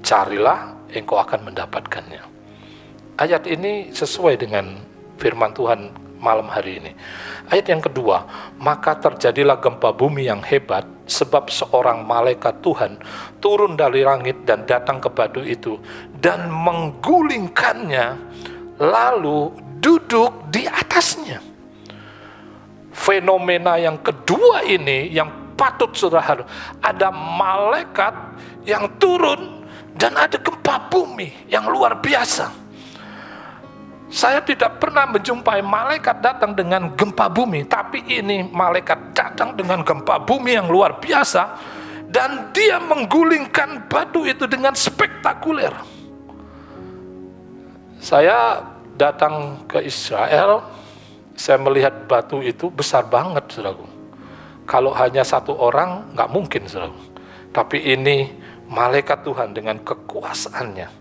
Carilah, engkau akan mendapatkannya. Ayat ini sesuai dengan firman Tuhan malam hari ini. Ayat yang kedua, maka terjadilah gempa bumi yang hebat, sebab seorang malaikat Tuhan turun dari langit dan datang ke batu itu, dan menggulingkannya, lalu duduk di atasnya. Fenomena yang kedua ini yang patut saudara, ada malaikat yang turun dan ada gempa bumi yang luar biasa. Saya tidak pernah menjumpai malaikat datang dengan gempa bumi, tapi ini malaikat datang dengan gempa bumi yang luar biasa, dan dia menggulingkan batu itu dengan spektakuler. Saya datang ke Israel, saya melihat batu itu besar banget, saudaraku. Kalau hanya satu orang, nggak mungkin, saudaraku. Tapi ini malaikat Tuhan dengan kekuasaannya,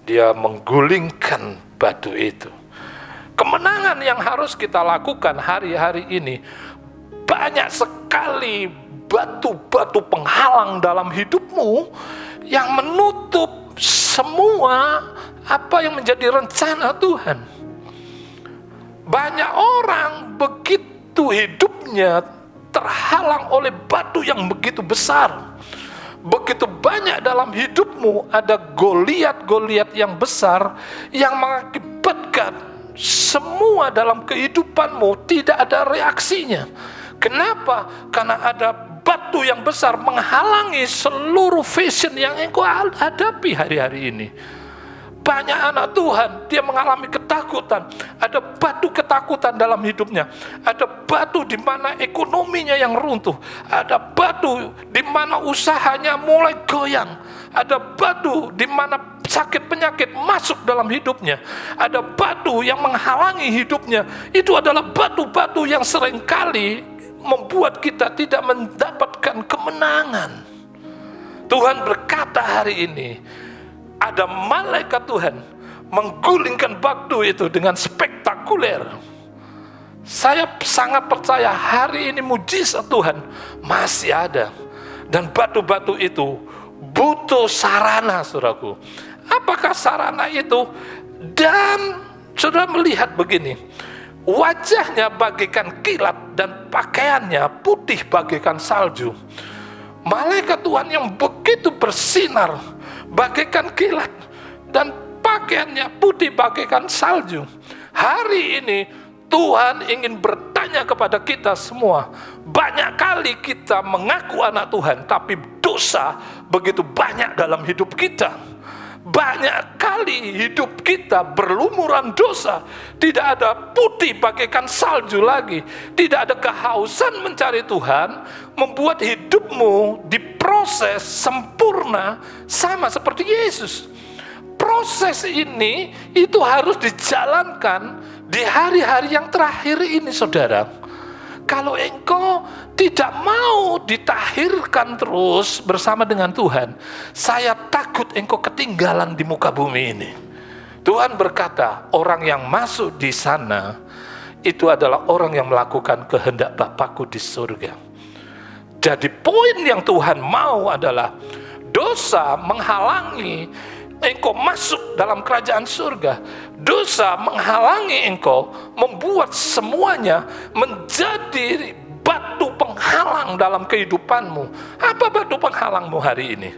dia menggulingkan batu itu. Kemenangan yang harus kita lakukan hari-hari ini, banyak sekali batu-batu penghalang dalam hidupmu yang menutup semua apa yang menjadi rencana Tuhan. Banyak orang begitu hidupnya terhalang oleh batu yang begitu besar. Begitu banyak dalam hidupmu ada Goliat-Goliat yang besar yang mengakibatkan semua dalam kehidupanmu tidak ada reaksinya. Kenapa? Karena ada batu yang besar menghalangi seluruh vision yang engkau hadapi hari-hari ini. Banyak anak Tuhan, dia mengalami ketakutan. Ada batu ketakutan dalam hidupnya. Ada batu di mana ekonominya yang runtuh. Ada batu di mana usahanya mulai goyang. Ada batu di mana sakit penyakit masuk dalam hidupnya. Ada batu yang menghalangi hidupnya. Itu adalah batu-batu yang seringkali membuat kita tidak mendapatkan kemenangan. Tuhan berkata hari ini, ada malaikat Tuhan menggulingkan batu itu dengan spektakuler. Saya sangat percaya hari ini mujizat Tuhan masih ada. Dan batu-batu itu butuh sarana, saudaraku. Apakah sarana itu? Dan saudara melihat begini, wajahnya bagaikan kilat dan pakaiannya putih bagaikan salju. Malaikat Tuhan yang begitu bersinar bagaikan kilat dan pakaiannya putih bagaikan salju. Hari ini Tuhan ingin bertanya kepada kita semua. Banyak kali kita mengaku anak Tuhan, tapi dosa begitu banyak dalam hidup kita. Banyak kali hidup kita berlumuran dosa. Tidak ada putih bagaikan salju lagi. Tidak ada kehausan mencari Tuhan. Membuat hidupmu diproses sempurna sama seperti Yesus. Proses ini itu harus dijalankan di hari-hari yang terakhir ini, saudara. Kalau engkau tidak mau ditahirkan terus bersama dengan Tuhan, saya takut engkau ketinggalan di muka bumi ini. Tuhan berkata, orang yang masuk di sana, itu adalah orang yang melakukan kehendak Bapakku di surga. Jadi poin yang Tuhan mau adalah, dosa menghalangi engkau masuk dalam kerajaan surga. Dosa menghalangi engkau, membuat semuanya menjadi batu penghalang dalam kehidupanmu. Apa batu penghalangmu hari ini?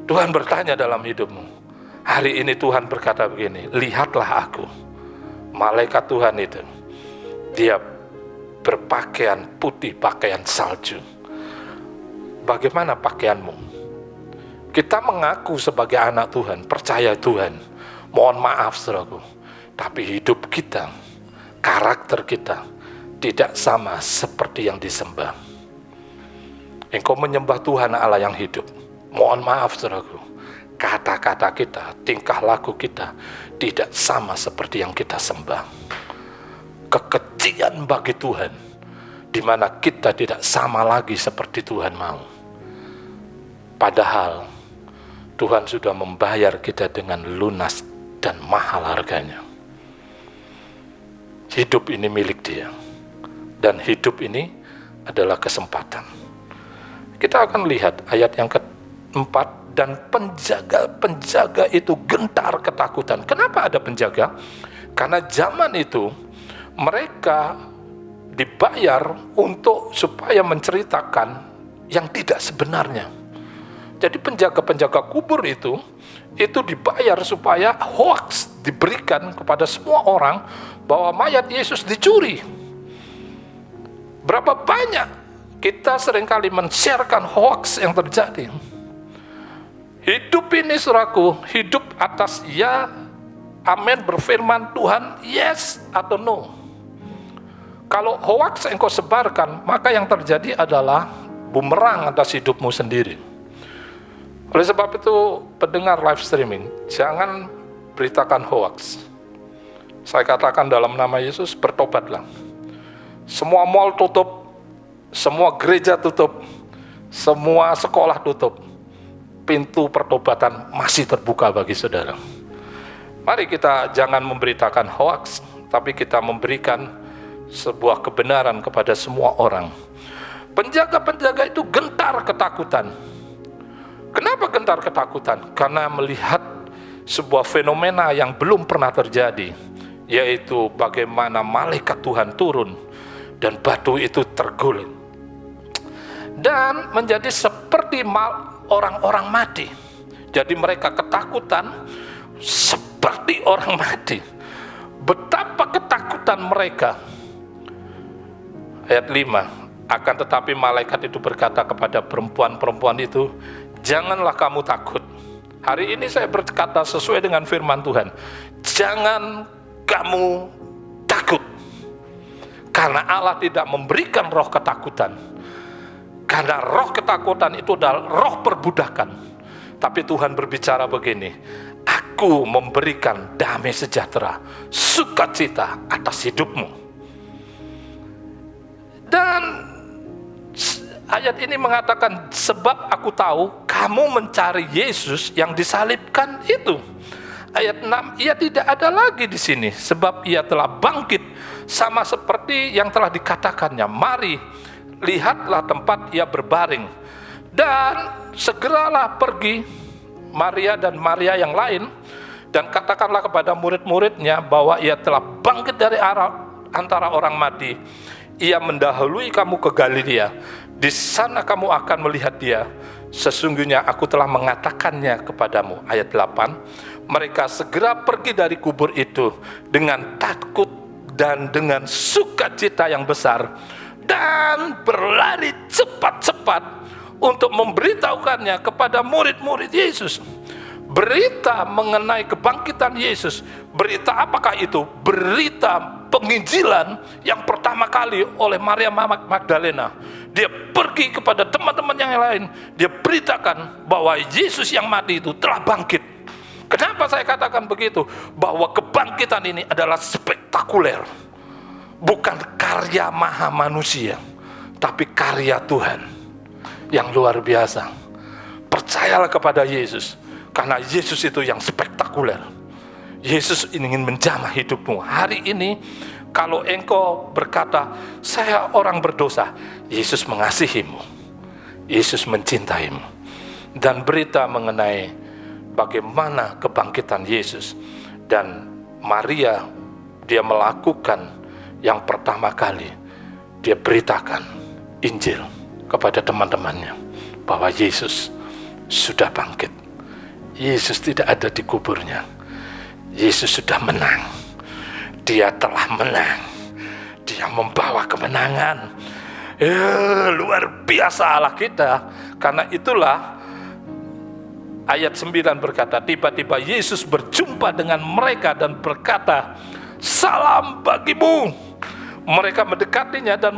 Tuhan bertanya dalam hidupmu. Hari ini Tuhan berkata begini, lihatlah aku, malaikat Tuhan itu, dia berpakaian putih, pakaian salju. Bagaimana pakaianmu? Kita mengaku sebagai anak Tuhan, percaya Tuhan. Mohon maaf, saudaraku, tapi hidup kita, karakter kita tidak sama seperti yang disembah. Engkau menyembah Tuhan Allah yang hidup. Mohon maaf, saudaraku, kata-kata kita, tingkah laku kita tidak sama seperti yang kita sembah. Kekejian bagi Tuhan, di mana kita tidak sama lagi seperti Tuhan mau. Padahal Tuhan sudah membayar kita dengan lunas dan mahal harganya. Hidup ini milik Dia, dan hidup ini adalah kesempatan. Kita akan lihat ayat yang keempat, dan penjaga itu gentar ketakutan. Kenapa ada penjaga? Karena zaman itu mereka dibayar untuk supaya menceritakan yang tidak sebenarnya. Jadi penjaga-penjaga kubur itu dibayar supaya hoax diberikan kepada semua orang bahwa mayat Yesus dicuri. Berapa banyak kita seringkali men-sharekan hoax yang terjadi. Hidup ini, saudaraku, hidup atas ya, amin, berfirman Tuhan, yes atau no. Kalau hoax engkau sebarkan, maka yang terjadi adalah bumerang atas hidupmu sendiri. Oleh sebab itu, pendengar live streaming, jangan beritakan hoax. Saya katakan dalam nama Yesus, bertobatlah. Semua mal tutup, semua gereja tutup, semua sekolah tutup. Pintu pertobatan masih terbuka bagi saudara. Mari kita jangan memberitakan hoax, tapi kita memberikan sebuah kebenaran kepada semua orang. Penjaga-penjaga itu gentar ketakutan. Kenapa gentar ketakutan? Karena melihat sebuah fenomena yang belum pernah terjadi, yaitu bagaimana malaikat Tuhan turun dan batu itu terguling dan menjadi seperti orang-orang mati. Jadi mereka ketakutan seperti orang mati. Betapa ketakutan mereka. Ayat 5, akan tetapi malaikat itu berkata kepada perempuan-perempuan itu, janganlah kamu takut. Hari ini saya berkata sesuai dengan firman Tuhan, jangan kamu takut. Karena Allah tidak memberikan roh ketakutan. Karena roh ketakutan itu adalah roh perbudakan. Tapi Tuhan berbicara begini, aku memberikan damai sejahtera, sukacita atas hidupmu. Dan ayat ini mengatakan, sebab aku tahu kamu mencari Yesus yang disalibkan itu. Ayat 6, ia tidak ada lagi di sini, sebab ia telah bangkit, sama seperti yang telah dikatakannya. Mari, lihatlah tempat ia berbaring. Dan segeralah pergi Maria dan Maria yang lain, dan katakanlah kepada murid-muridnya bahwa ia telah bangkit dari antara orang mati. Ia mendahului kamu ke Galilea. Di sana kamu akan melihat dia. Sesungguhnya aku telah mengatakannya kepadamu. Ayat 8, mereka segera pergi dari kubur itu dengan takut dan dengan sukacita yang besar, dan berlari cepat-cepat untuk memberitahukannya kepada murid-murid Yesus. Berita mengenai kebangkitan Yesus. Berita apakah itu? Berita penginjilan yang pertama kali oleh Maria Magdalena. Dia pergi kepada teman-teman yang lain. Dia beritakan bahwa Yesus yang mati itu telah bangkit. Kenapa saya katakan begitu? Bahwa kebangkitan ini adalah spektakuler. Bukan karya maha manusia, tapi karya Tuhan yang luar biasa. Percayalah kepada Yesus, karena Yesus itu yang spektakuler. Yesus ingin menjamah hidupmu. Hari ini kalau engkau berkata, saya orang berdosa, Yesus mengasihimu, Yesus mencintaimu. Dan berita mengenai bagaimana kebangkitan Yesus, dan Maria, dia melakukan yang pertama kali, dia beritakan Injil kepada teman-temannya bahwa Yesus sudah bangkit. Yesus tidak ada di kuburnya. Yesus sudah menang. Dia telah menang. Dia membawa kemenangan. Luar biasa Allah kita. Karena itulah ayat 9 berkata, tiba-tiba Yesus berjumpa dengan mereka dan berkata, salam bagimu. Mereka mendekatinya dan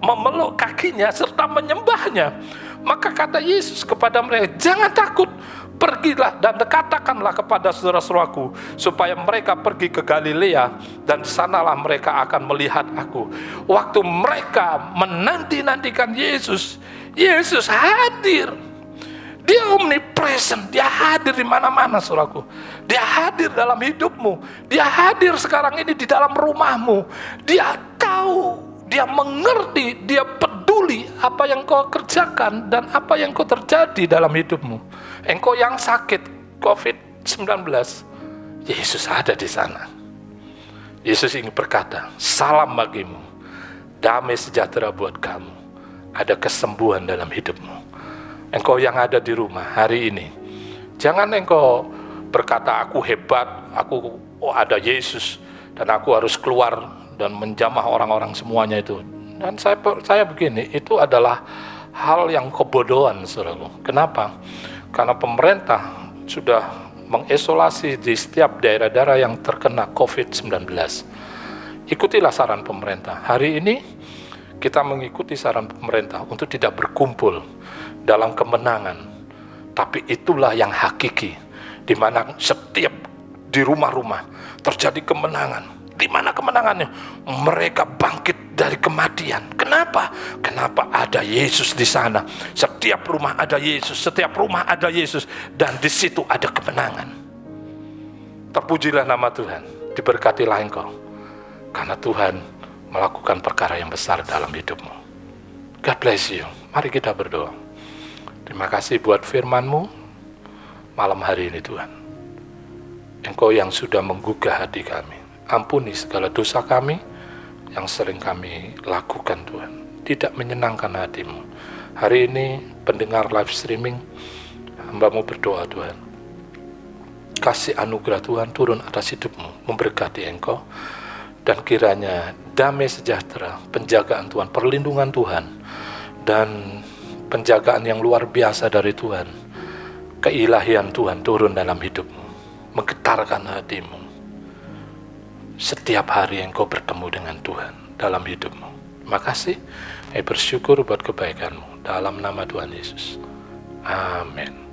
memeluk kakinya serta menyembahnya. Maka kata Yesus kepada mereka, jangan takut, pergilah dan katakanlah kepada saudara-saudaraku supaya mereka pergi ke Galilea, dan sanalah mereka akan melihat aku. Waktu mereka menanti-nantikan Yesus, Yesus hadir. Dia omnipresent, dia hadir di mana-mana, saudaraku. Dia hadir dalam hidupmu. Dia hadir sekarang ini di dalam rumahmu. Dia tahu, dia mengerti, dia peduli apa yang kau kerjakan dan apa yang kau terjadi dalam hidupmu. Engkau yang sakit COVID-19, Yesus ada di sana. Yesus ingin berkata, salam bagimu, damai sejahtera buat kamu, ada kesembuhan dalam hidupmu. Engkau yang ada di rumah hari ini, jangan engkau berkata, aku hebat, ada Yesus, dan aku harus keluar dan menjamah orang-orang semuanya itu. Dan saya begini, itu adalah hal yang kebodohan, saudaraku. Kenapa? Karena pemerintah sudah mengisolasi di setiap daerah-daerah yang terkena COVID-19. Ikutilah saran pemerintah. Hari ini kita mengikuti saran pemerintah untuk tidak berkumpul dalam kemenangan. Tapi itulah yang hakiki, di mana setiap di rumah-rumah terjadi kemenangan. Di mana kemenangannya? Mereka bangkit dari kematian. Kenapa? Kenapa ada Yesus di sana? Setiap rumah ada Yesus, setiap rumah ada Yesus, dan di situ ada kemenangan. Terpujilah nama Tuhan, diberkatilah engkau, karena Tuhan melakukan perkara yang besar dalam hidupmu. God bless you. Mari kita berdoa. Terima kasih buat firman-Mu malam hari ini Tuhan. Engkau yang sudah menggugah hati kami. Ampuni segala dosa kami yang sering kami lakukan Tuhan. Tidak menyenangkan hati-Mu. Hari ini pendengar live streaming, hamba-Mu berdoa Tuhan. Kasih anugerah Tuhan turun atas hidupmu, memberkati engkau. Dan kiranya damai sejahtera, penjagaan Tuhan, perlindungan Tuhan, dan penjagaan yang luar biasa dari Tuhan, keilahian Tuhan turun dalam hidupmu, menggetarkan hatimu. Setiap hari engkau bertemu dengan Tuhan dalam hidupmu. Terima kasih, bersyukur buat kebaikanmu. Dalam nama Tuhan Yesus. Amin.